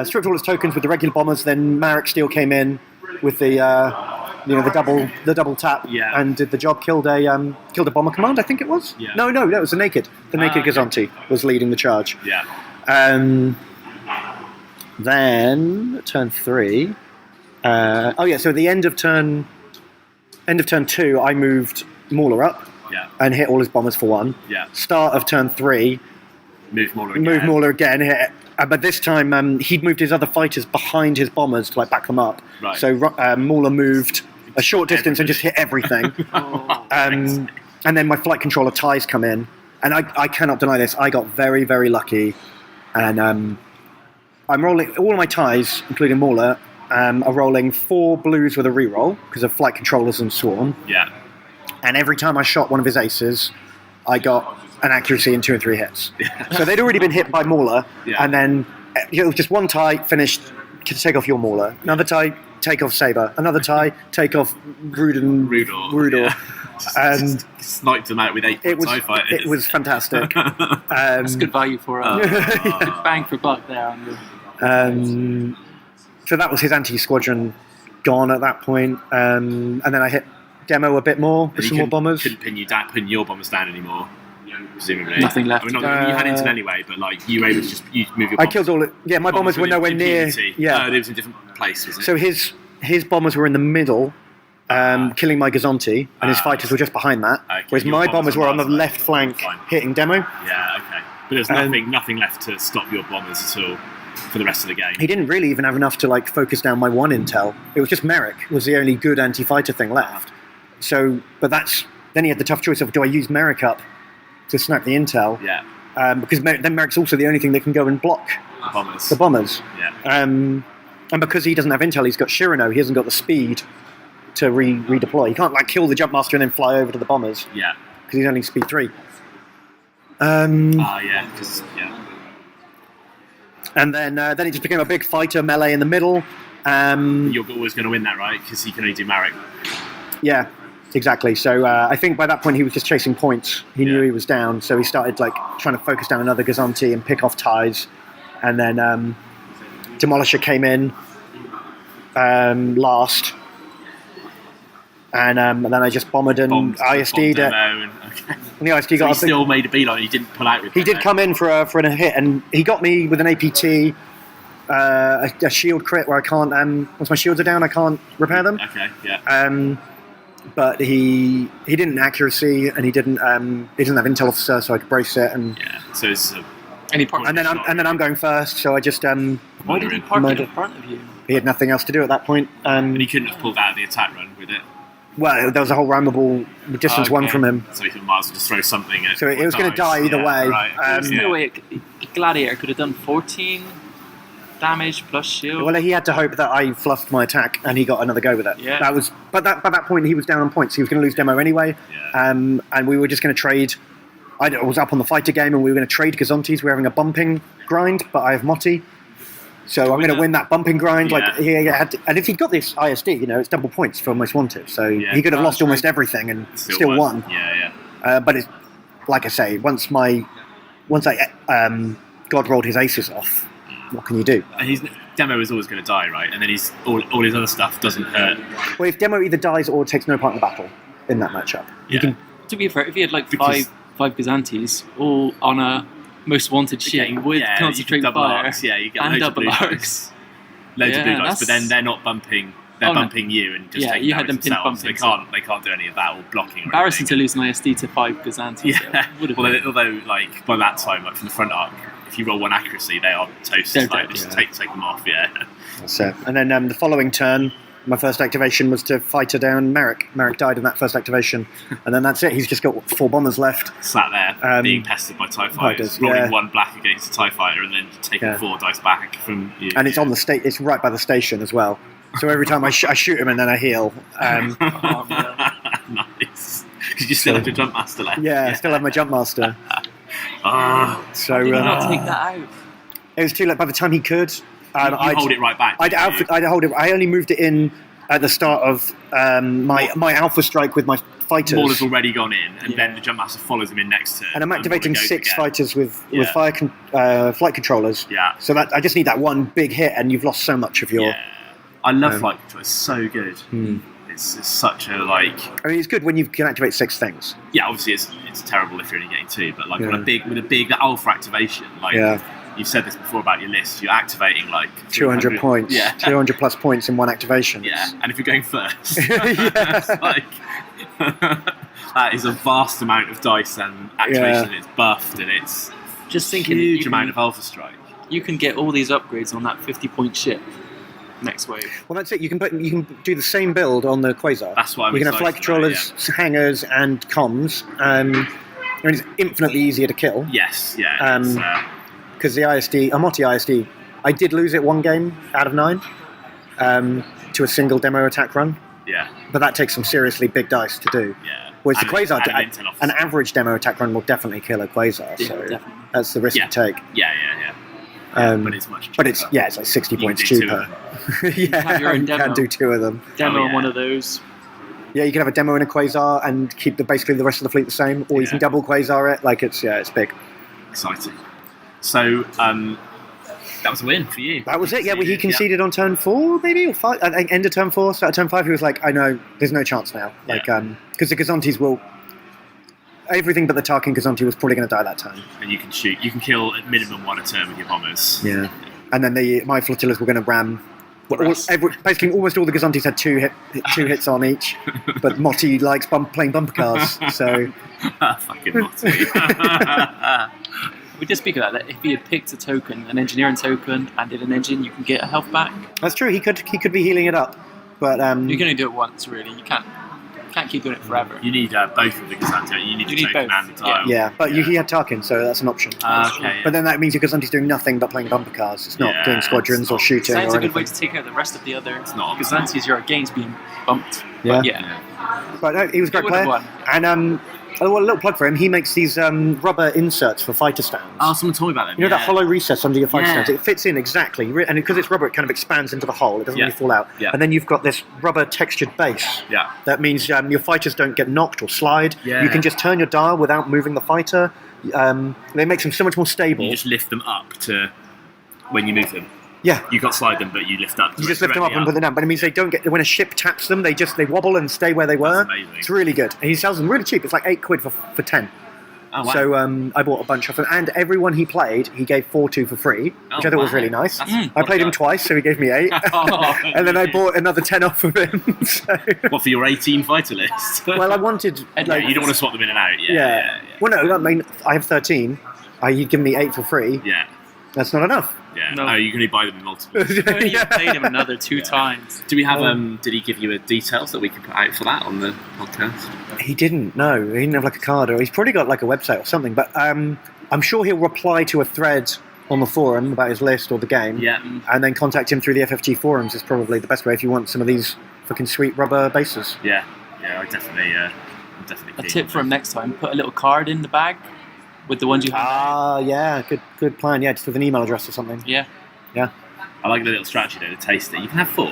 Stripped all his tokens with the regular bombers. Then Marek Steel came in with the double tap and did the job. Killed a bomber command, I think it was. Yeah. No, it was the naked. The naked Gazonti was leading the charge. Yeah. Then turn 3. So at the end of turn 2, I moved Mauler up. Yeah. And hit all his bombers for 1. Yeah. Start of turn 3. Move Mauler again. Move Mauler again. Hit. But this time he'd moved his other fighters behind his bombers to like back them up. Right. So Mauler moved a short distance and just hit everything. And then my flight controller ties come in, and I cannot deny this. I got very, very lucky, and I'm rolling all of my ties, including Mauler, are rolling 4 blues with a reroll because of flight controllers and swarm. Yeah. And every time I shot one of his aces, I got an accuracy in 2 and 3 hits. So they'd already been hit by Mauler, and then it was just one tie, finished, take off your Mauler. Another tie, take off Saber. Another tie, take off Rudor. Yeah. And sniped them out with 8 TIE fighters. It was fantastic. That's good value for good bang for buck there. So that was his anti-squadron gone at that point. And then I hit demo a bit more with some more bombers. Couldn't pin your bombers down anymore, presumably. Nothing left. I mean, you had intel anyway, but like you were able to just move your bombers. I killed all. My bombers were nowhere near. Yeah, it was in a different place, was it? So his bombers were in the middle, killing my Gazonti, and his fighters were just behind that. Okay, whereas my bombers were on the left flank, hitting demo. Yeah, okay. But there's nothing left to stop your bombers at all for the rest of the game. He didn't really even have enough to like focus down my 1 intel. It was just Merrick was the only good anti-fighter thing left. So, but then he had the tough choice of do I use Merrick up to snipe the intel? Yeah. Because then Merrick's also the only thing that can go and block the bombers. Yeah. And because he doesn't have intel, he's got Shirano. He hasn't got the speed to redeploy. He can't like kill the Jumpmaster and then fly over to the bombers Yeah. because he's only speed 3. Yeah. Because And then it just became a big fighter melee in the middle. you're always going to win that, right? Because he can only do Marek. Yeah, exactly. So I think by that point he was just chasing points. He knew he was down, so he started like trying to focus down another Gazanti and pick off ties. And then Demolisher came in last. And then I just bombed and ISD'd it. And the ISD So got he up. still made a beeline. He didn't pull out with He did come in for a hit, and he got me with an APT, a shield crit where I can't. Once my shields are down, I can't repair them. Okay, yeah. But he didn't accuracy, and he didn't have intel officer, so I could brace it. And so it's and then I'm going first, so I just Why did he park it in front of you? He had nothing else to do at that point. And he couldn't have pulled out of the attack run with it. Well, there was a whole rammable distance one from him. So he might as well just throw something at So it was going to die either way. Right. There's no way a Gladiator could have done 14 damage plus shield. Well, he had to hope that I fluffed my attack and he got another go with it. Yeah. But by that point, he was down on points. He was going to lose demo anyway. Yeah. And we were just going to trade. I was up on the fighter game and we were going to trade Gazantes. We were having a bumping grind, but I have Motti. So I'm going to win that bumping grind. Yeah. Like he had to, and if he'd got this ISD, it's double points for Most Wanted. So he could have lost almost everything and still won. Yeah, yeah. But it's like I say, once I God rolled his aces off, what can you do? And his demo is always going to die, right? And then all his other stuff doesn't hurt. Well, if demo either dies or takes no part in the battle in that matchup, you can. To be fair, if he had like five Gazantes all on a Most Wanted ship with concentrate double fire arcs, you get and loads double of blue arcs. loads of blue dice, that's- but then they're not bumping. They're bumping you and just taking you had damage them pin themselves. They can't do any of that or blocking. Or Embarrassing to anything. lose an ISD to 5 Gazantes. Yeah. Would have Although like by that time, like from the front arc, if you roll 1 accuracy, they are toast. They're Like, dead, just yeah. take them off. Yeah. So, and then the following turn, my first activation was to fighter down Merrick. Merrick died in that first activation, and then that's it. He's just got 4 bombers left. Sat there being pestered by TIE fighters, rolling 1 black against a TIE fighter, and then taking 4 dice back from you. And it's on the it's right by the station as well. So every time I shoot him and then I heal. Nice. Because you still have your jump master left. Yeah, I still have my jump master. So Did he not take that out? it was too late. By the time he could, I'd hold it right back. I'd hold it. I only moved it in at the start of my alpha strike with my fighters. Mauler's already gone in, and then the jump master follows him in next turn. And I'm activating Mauler goes 6 again. fighters with flight controllers. Yeah. So that I just need that one big hit, and you've lost so much of your. Yeah. I love flight control. It's so good. It's such a like. I mean, it's good when you can activate 6 things. Yeah, obviously it's terrible if you're only getting 2, but like Yeah. with a big alpha activation, like you've said this before about your list, you're activating like 200 points. Yeah. 200 plus points in one activation. Yeah, and if you're going first, Yeah. it's like that is a vast amount of dice and activation. Yeah. It's buffed and it's Just thinking, huge amount of alpha strike. You can get all these upgrades on that 50-point ship next wave. Well, that's it. You can do the same build on the Quasar. That's why I'm you can have flight excited about it, controllers, hangars, and comms. And it's infinitely easier to kill. Yes, yeah. It's, Because the ISD, Amoti ISD, I did lose it 1 game out of 9 to a single demo attack run. Yeah. But that takes some seriously big dice to do. Yeah. Whereas the And Quasar, an intel officer. an average demo attack run will definitely kill a Quasar. Yeah, So definitely. that's the risk Yeah. you take. Yeah. But it's much cheaper. But it's like 60 You can points do 2 cheaper. of them. Yeah, have your own you demo. can do 2 of them. Demo Oh, on yeah. one of those. Yeah, you can have a demo in a Quasar and keep basically the rest of the fleet the same, or you can double Quasar it. Like it's big. Exciting. So that was a win for you. That was it. Yeah, well, he conceded on turn 4, maybe, or 5. I think end of turn 4, start of turn 5. He was like, "I know, there's no chance now." Like, because the Gazantes will. Everything but the Tarkin Gazanti was probably going to die that turn. And you can shoot. You can kill at minimum 1 a turn with your bombers. Yeah. And then my flotillas were going to ram. rest. Basically, almost all the Gazantes had 2 hits on each, but Motti likes playing bumper cars, so. Fucking Motti. We did speak about that. If he had picked a token, an engineering token, and did an engine, you can get a health back. That's true. He could be healing it up, but You can only do it once, really. You can't keep doing it forever. You need both of the Gazanti. You need the token both. and the tile. yeah. But he had Tarkin, so that's an option. Okay. But then that means your Gazanti's doing nothing but playing bumper cars. It's not doing squadrons or shooting Sounds or a good way anything. to take out the rest of the other not. Gazantes. Your gains being bumped. Yeah. Yeah. But no, he was a great He would've player. won. And a little plug for him. He makes these rubber inserts for fighter stands. Oh, someone told me about them. You know that hollow recess under your fighter Yeah. stands? It fits in exactly. And because it's rubber, it kind of expands into the hole. It doesn't really fall out. Yeah. And then you've got this rubber textured base. Yeah. That means your fighters don't get knocked or slide. Yeah. You can just turn your dial without moving the fighter. They make them so much more stable. You just lift them up to when you move them. Yeah. You can't slide them, but you lift up. You just lift them up and put them down. But it means they don't get, when a ship taps them, they wobble and stay where they were. That's amazing. It's really good. And he sells them really cheap. It's like £8 for 10. Oh, wow. So I bought a bunch of them. And everyone he played, he gave 4 to for free, which I thought was really nice. I played him twice, so he gave me 8. And then I bought another 10 off of him. So. What, for your 18 fighter list? Well, I wanted... you don't want to swap them in and out. Yeah. Well, no, I mean, I have 13. He'd given me 8 for free. Yeah. That's not enough. Yeah. No. Oh, you can only buy them in multiple. You played him another 2 times. Do we have? Did he give you a details that we can put out for that on the podcast? He didn't. No, he didn't have like a card, or he's probably got like a website or something. But I'm sure he'll reply to a thread on the forum about his list or the game. Yeah. And then contact him through the FFG forums is probably the best way if you want some of these fucking sweet rubber bases. Yeah. Yeah. I'm definitely A keen tip on for him next time: put a little card in the bag with the ones you have. Ah, yeah, good plan. Yeah, just with an email address or something. Yeah. Yeah. I like the little strategy though to taste it. You can have 4.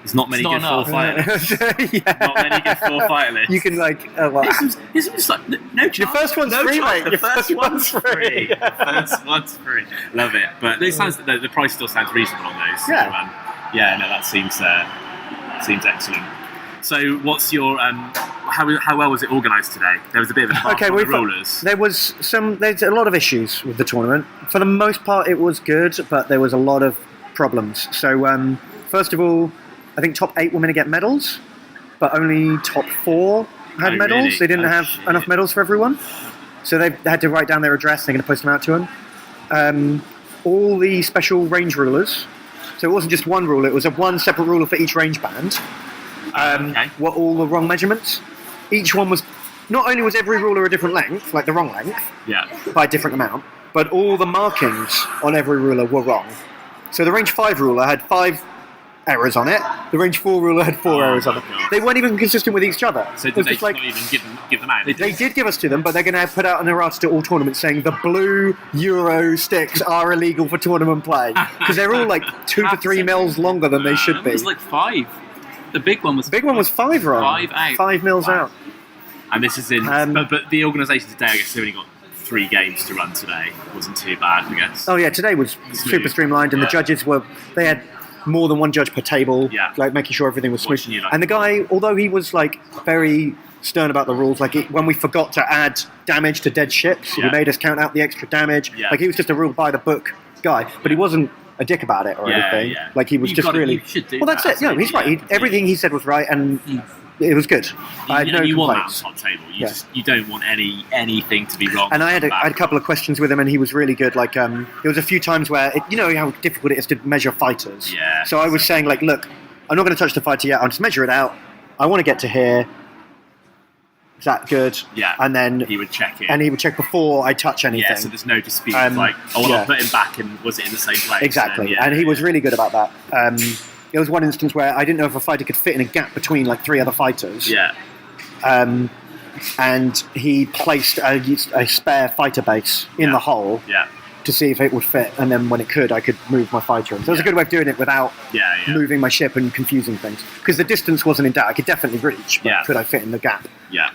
There's not many It's good not 4 fighter lists. Yeah. Not many good 4 fighter lists. You can like, well, This is like no chance. your first one's no free, chance. mate. The Your first one's free. free. The first one's free. Love it. But it sounds the price still sounds reasonable on those. So, Yeah. yeah. No, that seems excellent. So, what's your how well was it organised today? There was a bit of a Okay, on the we rulers. there's a lot of issues with the tournament. For the most part, it was good, but there was a lot of problems. So, first of all, I think top 8 were going to get medals, but only top 4 had Oh, medals. really? They didn't Oh, have shit. enough medals for everyone, so they had to write down their address. They're going to post them out to them. All the special range rulers. So it wasn't just one ruler; it was one separate ruler for each range band. Were all the wrong measurements. Each one was, not only was every ruler a different length, like the wrong length, Yeah. by a different amount, but all the markings on every ruler were wrong. So the range 5 ruler had 5 errors on it. The range 4 ruler had 4 errors on it. my God. They weren't even consistent with each other. So It did was they just like, not even give them out? they did give us to them, but they're going to put out an errata to all tournaments saying the blue Euro sticks are illegal for tournament play because they're all like 2 to 3 mils longer than they should It be. was like 5. The big one was. The big one was 5 wrong. 5 out. 5 mils out. And this is in. But the organisation today, I guess, they only got 3 games to run today. It wasn't too bad, I guess. Oh yeah, today was super streamlined, and the judges they had more than one judge per table, like making sure everything was smooth. Watching you, like- And the guy, although he was like very stern about the rules, like when we forgot to add damage to dead ships, he Yeah. made us count out the extra damage. Yeah. Like he was just a rule by the book guy, but he wasn't a dick about it or Yeah, anything. yeah. Like he was You've just got to- really. you should do well, that's that, it. No, he's right. absolutely, Everything he said was right, and it was good. I had no you want that complaints. on top table. Yeah. You don't want anything to be wrong. And I had a couple of questions with him, and he was really good. Like, there was a few times where, you know how difficult it is to measure fighters. Yeah. So I was saying, like, look, I'm not going to touch the fighter yet. I'll just measure it out. I want to get to here. Is that good? Yeah. And then he would check it. and he would check before I touch anything. Yeah, so there's no dispute. Yeah. I'll put him back, and was it in the same place? Exactly. And, And he was really good about that. There was one instance where I didn't know if a fighter could fit in a gap between like 3 other fighters. Yeah. And he placed a spare fighter base in the hole. Yeah. To see if it would fit, and then when it could, I could move my fighter in. So it was a good way of doing it without moving my ship and confusing things. Because the distance wasn't in doubt. I could definitely reach, but could I fit in the gap? Yeah.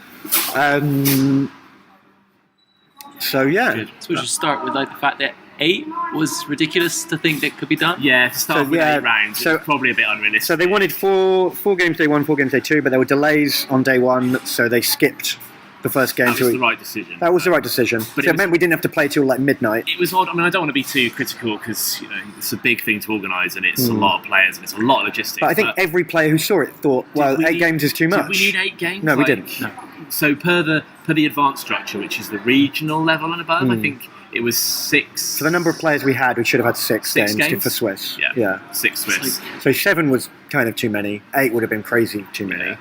So yeah. So we should start with like the fact that 8 was ridiculous to think that could be done. Yeah, to start with 8 rounds, it's probably a bit unrealistic. So they wanted four games day 1, 4 games day 2, but there were delays on day 1, so they skipped the first game. That was the right decision. That was the right decision. But So it meant we didn't have to play till like midnight. It was odd. I mean, I don't want to be too critical because it's a big thing to organise, and it's a lot of players and it's a lot of logistics. But I think every player who saw it thought, well, 8 games is too much. Did we need 8 games? No, we didn't. No. So per the advanced structure, which is the regional level and above, I think it was 6. For the number of players we had, we should have had 6 6 games games? for Swiss. Yeah. 6 Swiss. So 7 was kind of too many. 8 would have been crazy too many.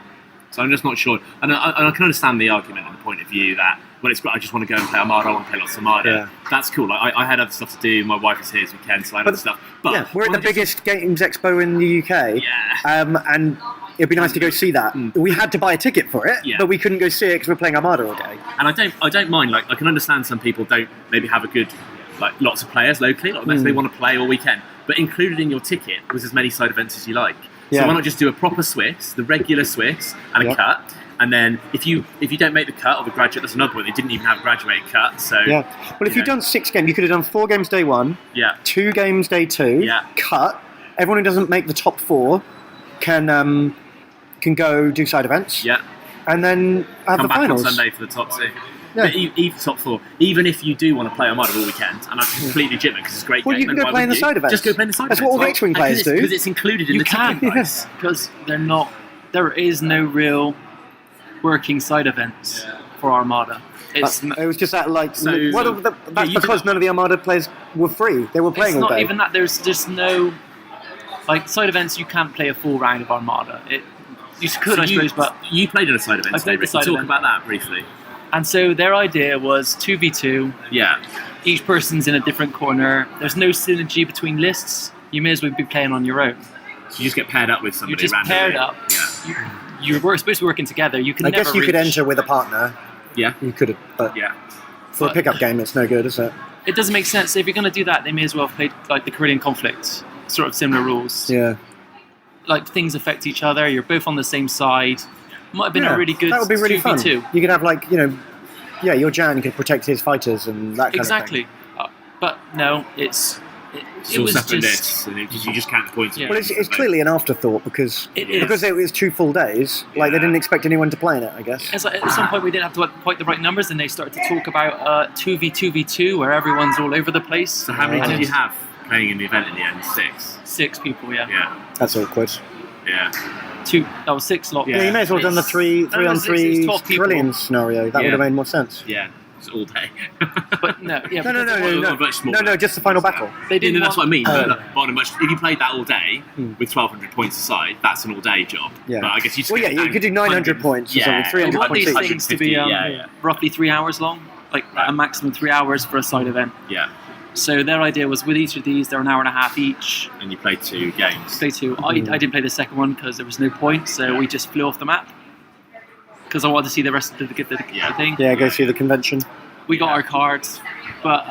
So I'm just not sure. And I can understand the argument and the point of view that, well, it's great, I just want to go and play Armada, I want to play lots of Armada. Yeah. That's cool. I had other stuff to do. My wife is here this weekend, so I had other stuff. But yeah, we're at the biggest games expo in the UK. Yeah. And it'd be nice to go see that. We had to buy a ticket for it, Yeah. but we couldn't go see it because we're playing Armada all day. And I don't mind. Like, I can understand some people don't maybe have a good, like, lots of players locally. Like, they want to play all weekend. But included in your ticket was as many side events as you like. So Yeah. why not just do a proper Swiss, the regular Swiss, and a cut? And then if you don't make the cut or the graduate, that's another point. They didn't even have a graduated cut. So Well, if you'd done 6 games, you could have done 4 games day 1, 2 games day 2, cut. Everyone who doesn't make the top 4 can go do side events. And then have come the back finals. on Sunday for the top 2. Yeah. But even top 4, even if you do want to play Armada all weekend, and I'm completely legitimate because it's a great Well, game. you can and go why play in the wouldn't side you? events. Just go play in the side That's events. what all the X-Wing players do. Because it's included in the ticket price. because they're not. There is no real working side events for Armada. It's It was just that, like, So- that's because none of the Armada players were free. They were playing it's all not day. even that. There's just no like side events. You can't play a full round of Armada. You could, So I suppose, but you played in a side event. I played the side Talk event. about that briefly. And so their idea was 2v2. Yeah. Each person's in a different corner. There's no synergy between lists. You may as well be playing on your own. So you just get paired up with somebody You're just randomly. paired up. Yeah. You're supposed to be working together. You can I never guess you could reach- enter with a partner. Yeah. You could have, but Yeah. for a pickup game, it's no good, is it? It doesn't make sense. If you're going to do that, they may as well have played like the Korean conflict, sort of similar rules. Yeah. Like things affect each other. You're both on the same side. Might have been a really good That would be really 2v2. fun. You could have, like, your Jan could protect his fighters and that kind Exactly. of thing. But no, it It's it all was separate just lists, and you just can't point to Yeah. Well, it's clearly an afterthought because is. it was 2 full days. Like, they Yeah. didn't expect anyone to play in it, I guess. It's like, at some point we didn't have to quite the right numbers, and they started to talk about 2v2v2, where everyone's all over the place. So how many And did you it's have playing in the event in the end? 6. 6 people, yeah. Yeah. That's awkward. Yeah. 2. That was 6 lot. Yeah, you may as well have done the 3 No, on it's 3 12 people. trillion scenario. That Yeah. would have made more sense. Yeah. It's all day. But no, yeah. No, because Much smaller. No, just the final battle. They Yeah, didn't. no, that's what I mean. Oh. But on a much, if you played that all day with 1,200 points aside, that's an all-day job. Yeah. But I guess you just Well, get yeah, you down could do 900 points or something, 300 We want points these each. things to be 150, roughly 3 hours long, like a maximum 3 hours for a side event. Yeah. So their idea was with each of these, they're an hour and a half each. And you played 2 games. Play 2. I didn't play the second one because there was no point, so we just flew off the map. Because I wanted to see the rest of the thing. Yeah, go through the convention. We got our cards, but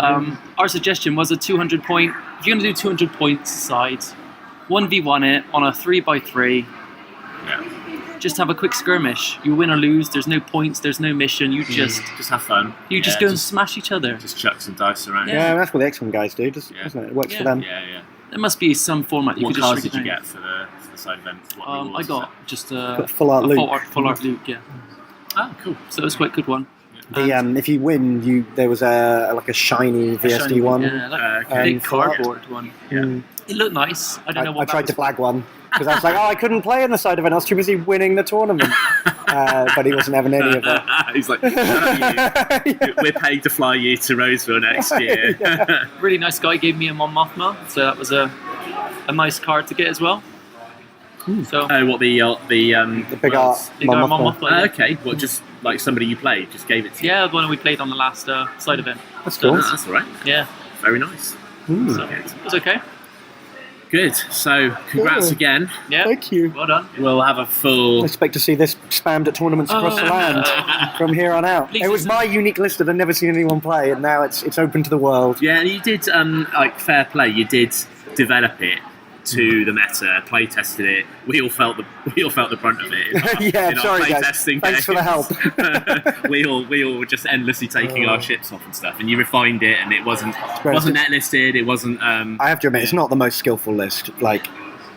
our suggestion was a 200 point. If you're going to do 200 points aside, 1v1 it on a 3x3. Yeah. Just have a quick skirmish. You win or lose. There's no points. There's no mission. You Just have fun. just go and smash each other. Just chuck some dice around. Yeah, that's what the X-Men guys do, doesn't it? It works for them. Yeah. There must be some format. You What could just cards shrink did you it down. get for the side event? What I rewards? got just Got full art a Luke. full art Luke. Yeah. Oh, cool. So it was quite a good one. The if you win, there was a shiny VSD Shiny- one. Yeah, like okay. a big for that. cardboard one. Yeah. It looked nice. I don't know I what tried to flag one because I was like, I couldn't play in the side event. I was too busy winning the tournament. But he wasn't having any of it. He's like, "Shut up, you. We're paid to fly you to Roseville next year. Really nice guy gave me a Mon Mothma, so that was a nice card to get as well. So Oh, what the big art. big Mon Mothma. Mothma. Yeah. okay, well, just like somebody you played just gave it to you. Yeah, the one we played on the last side event. That's Oh, cool. that's all right. Yeah, Very nice. Mm. Okay. it was okay. Good. So, congrats Cool. again. Yeah, Thank you. well done. We'll have a full. I expect to see this spammed at tournaments across the land from here on out. Please It was listen. my unique list that I'd never seen anyone play, and now it's open to the world. Yeah, and you did like fair play. You did develop it to the meta, play tested it. We all felt the brunt of it. Yeah, in our sorry, play guys. testing Thanks for the help. we all were just endlessly taking our ships off and stuff, and you refined it, and it wasn't net listed. It wasn't. I have to admit, it's not the most skillful list. Like,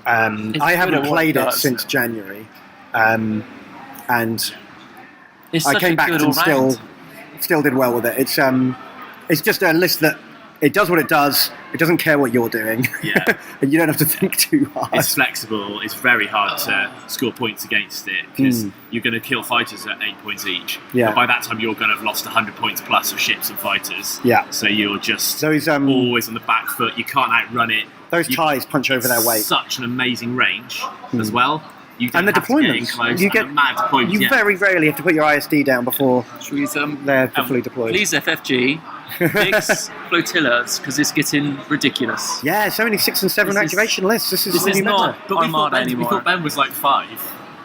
I good haven't at what played it it does. since January, and It's I such came a back good and all-round. still did well with it. It's just a list that it does what it does. It doesn't care what you're doing. Yeah. And you don't have to think too hard. It's flexible. It's very hard to score points against it because you're going to kill fighters at 8 points each. Yeah. But by that time, you're going to have lost 100 points plus of ships and fighters. Yeah. So you're just Those always on the back foot. You can't outrun it. those You- ties punch over their weight. Such an amazing range as well. You And don't the have to get in deployments. close, You and get- the mad deployments. You yeah. very rarely have to put your ISD down before Should we they're fully deployed. please FFG fix flotillas because it's getting ridiculous. Yeah, so many 6 and 7 This is- activation lists. This is this really is not- meta. But we Armada thought, we anymore. thought Ben was like 5.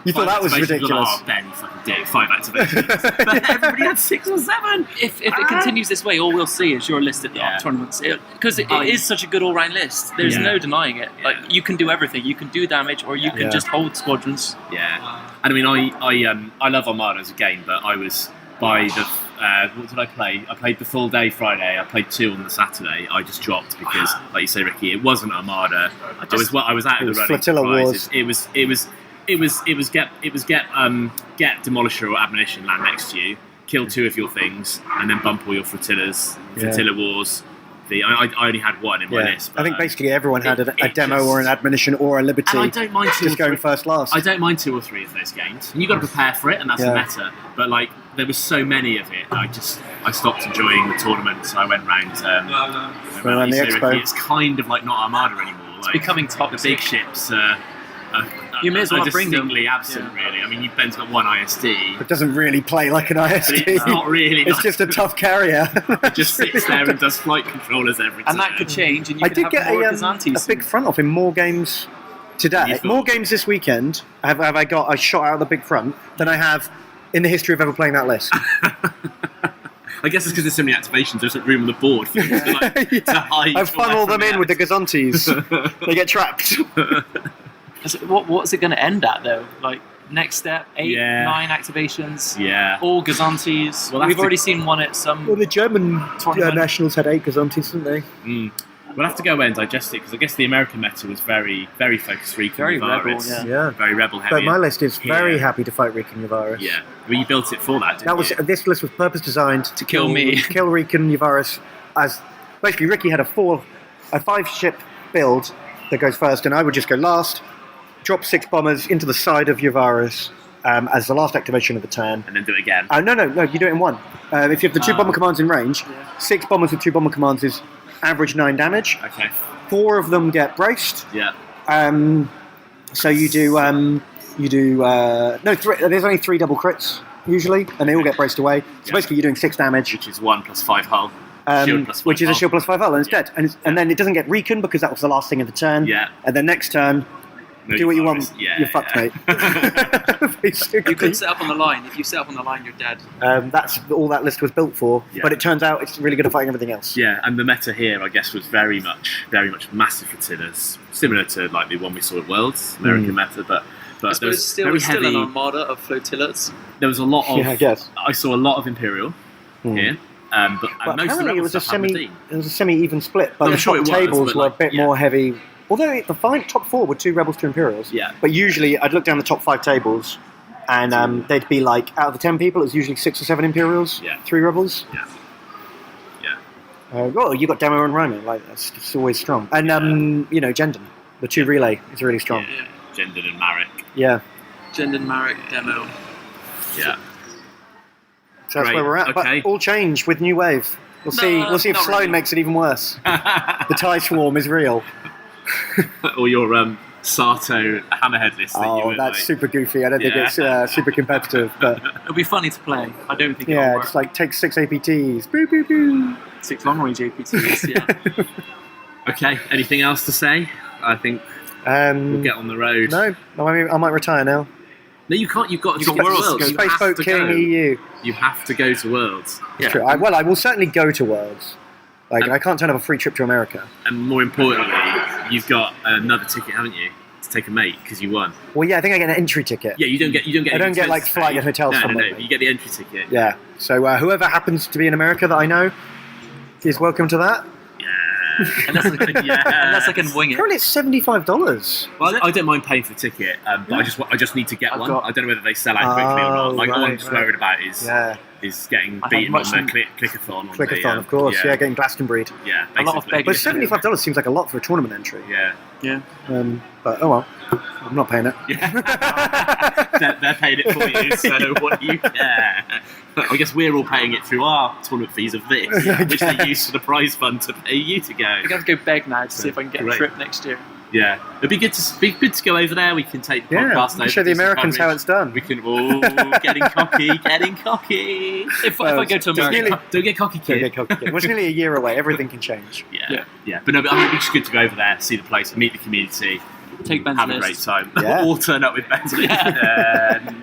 You thought that was activations, ridiculous. Oh, Ben, you fucking dick, 5 activations. But everybody had 6 or 7. If it continues this way, all we'll see is your list at the Yeah. tournaments. Because it is such a good all-round list. There's Yeah. no denying it. Like, you can do everything. You can do damage, or you can Yeah. just hold squadrons. Yeah. And I mean, I love Armada as a game, but I was by the what did I play? I played the full day Friday. I played 2 on the Saturday. I just dropped because, like you say, Ricky, it wasn't Armada. I was out of the running. Flotilla Wars. It was get Demolisher or Admonition land next to you, kill 2 of your things, and then bump all your flotillas. Flotilla Wars. I only had 1 in my list. But, I think basically everyone had a demo just- or an admonition or a liberty. And I don't mind 2 just or 3. going first last. I don't mind 2 or 3 of those games. You've got to prepare for it, and that's the meta. But like, there was so many of it. I stopped enjoying the tournament. So I went round. Around the expo. It's kind of like not Armada anymore. It's becoming The toxic. big ships. You may as well are bring them. distinctly absent, really. I mean, Ben's got 1 ISD. It doesn't really play like an ISD. But it's not really. It's just a tough carrier. It just sits there and does flight controllers every time. And that could change, and you I could did have get more a Kazantis. big front off in more games today. You thought? More games this weekend have I got a shot out of the big front than I have in the history of ever playing that list. I guess it's because there's so many activations. There's a room on the board for you to hide. I've funneled them in with the Gazantes. They get trapped. What's it going to end at, though? Like, next step, 8, Yeah. 9 activations, Yeah. all Gazantes. Well, that's We've the- already seen one at some... Well, the German Tournament. nationals had 8 Gazantes, didn't they? We'll have to go away and digest it because I guess the American meta was very, very focus freak. Very and rebel, Varus. Yeah. Very rebel heavy. But my list is very Yeah. happy to fight Rican Yavaris. Yeah. Well, you built it for that, didn't That was you? this list was purpose designed to Kill me. kill Rican Yavaris. As basically Ricky had a 5 ship build that goes first, and I would just go last, drop 6 bombers into the side of Yavaris as the last activation of the turn. And then do it again. No, you do it in one. If you have the 2 bomber commands in range, 6 bombers with 2 bomber commands is average 9 damage. Okay. 4 of them get braced. Yeah. So you do there's only 3 double crits usually, and they all get braced away. So basically you're doing 6 damage. Which is 1 + 5 hull. Shield plus 5 which is a hull. shield plus 5 hull, and it's dead. And then it doesn't get recon because that was the last thing of the turn. Yeah. And then next turn, No, do what you Varus. want. Yeah, You're fucked, yeah. mate. Basically. You could set up on the line. If you set up on the line, you're dead. That's all that list was built for. Yeah. But it turns out it's really good at fighting everything else. Yeah, and the meta here, I guess, was very much massive flotillas, similar to like the one we saw at Worlds, American meta, but I there was suppose still, very it's still an heavy. armada of flotillas. There was a lot of. Yeah, I guess. I saw a lot of Imperial here, but and But most of the apparently it was rebel a stuff had Redeem. semi-even split. But I'm the sure top it was, tables but, were a like, bit yeah. more heavy. Although the top 4 were 2 rebels, 2 Imperials. Yeah. But usually I'd look down the top 5 tables, and they'd be like out of the 10 people, it was usually 6 or 7 Imperials, Yeah. 3 rebels. Yeah. Yeah. Well, you got Demo and Rhino, like that's just always strong. And Jendon, the 2 relay is really strong. Yeah. Jendon and Marek. Yeah. Jendon, Marek, Demo. Yeah. So that's Great, where we're at. okay. But all change with new wave. We'll see. We'll see if not Sloan really. makes it even worse. The tie swarm is real. Or your Sato Hammerhead list. That you Oh, were, that's like, super goofy. I don't think it's super competitive, but It'll be funny to play. I don't think yeah, it'll work. just like take 6 APTs. Boo, boo, boo. 6 long-range APTs, yeah. Okay. Anything else to say? I think we'll get on the road. No, I might retire now. No, you can't. You've got You've got Worlds. Worlds. You have Spaceboat to King go. EU. You have to go to Worlds. It's true. I will certainly go to Worlds. Like, I can't turn up a free trip to America. And more importantly, you've got another ticket, haven't you, to take a mate because you won. Well, yeah, I think I get an entry ticket. Yeah, you don't get. I don't get, like, expenses flight paid. and hotels No, from no, my no. mate. You get the entry ticket. Yeah. So whoever happens to be in America that I know is welcome to that. Unless I can wing it. Currently, it's $75. Well, I don't mind paying for the ticket, but I just need to get one. I don't know whether they sell out quickly or not. Like all I'm just worried about is getting beaten on the clickathon. on Clickathon, of course. Yeah, getting Glastonbury'd. Yeah, A lot of basically. begging. But $75 seems like a lot for a tournament entry. Yeah. Yeah. But oh well, I'm not paying it. They're paying it for you, so what do you care? I guess we're all paying it through our tournament fees of this, which they use for the prize fund to pay you to go. I'm going to go beg now to see if I can get Great. a trip next year. Yeah, it'd be good to go over there. We can take the Yeah, podcast we can over. show the do some Americans how coverage. it's done. We can getting cocky. If I go to America, Don't get cocky, kid. Well, it's nearly a year away. Everything can change. Yeah. But no, but I mean, it's good to go over there, see the place, meet the community, Take Ben's have a list. great time. Yeah. All turn up with Ben's list.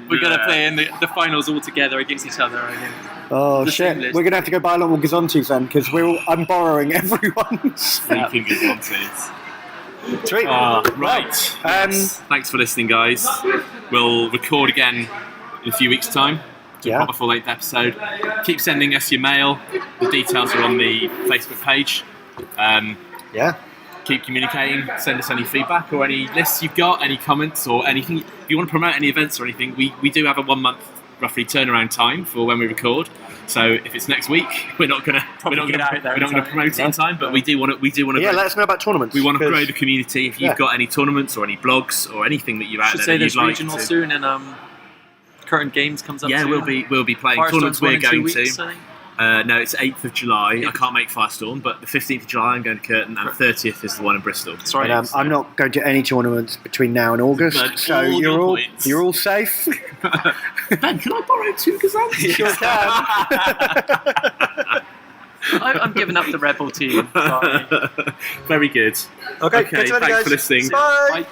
We're going to play in the finals all together against each other again. Oh The shit! same list. We're gonna have to go buy a lot more Gazontis then, because I'm borrowing everyone's. Sleeping Gazontis. Sweet. Right. Yes. Thanks for listening, guys. We'll record again in a few weeks' time. To a proper full-length episode. Keep sending us your mail. The details are on the Facebook page. Keep communicating. Send us any feedback or any lists you've got, any comments or anything. If you want to promote any events or anything, we do have a 1 month roughly turnaround time for when we record. So if it's next week, we're not going to promote it in time. But we do want to. Yeah, let us know about tournaments. We want to grow the community. If you've got any tournaments or any blogs or anything that you're out Should there say that there's you'd like regional to, soon, and current games comes up. yeah, soon. we'll be playing Firestorm's tournaments. We're one in 2 going weeks, to. I think. No, it's 8th of July. I can't make Firestorm, but the 15th of July I'm going to Curtin, and 30th is the one in Bristol. That's right. And, I'm not going to any tournaments between now and August, But so all you're your all points. you're all safe. Ben, can I borrow 2 Gazantis? You can. I'm giving up the Rebel team. Sorry. Very good. Okay, Okay, catch you later, thanks guys. for listening. Bye. Bye.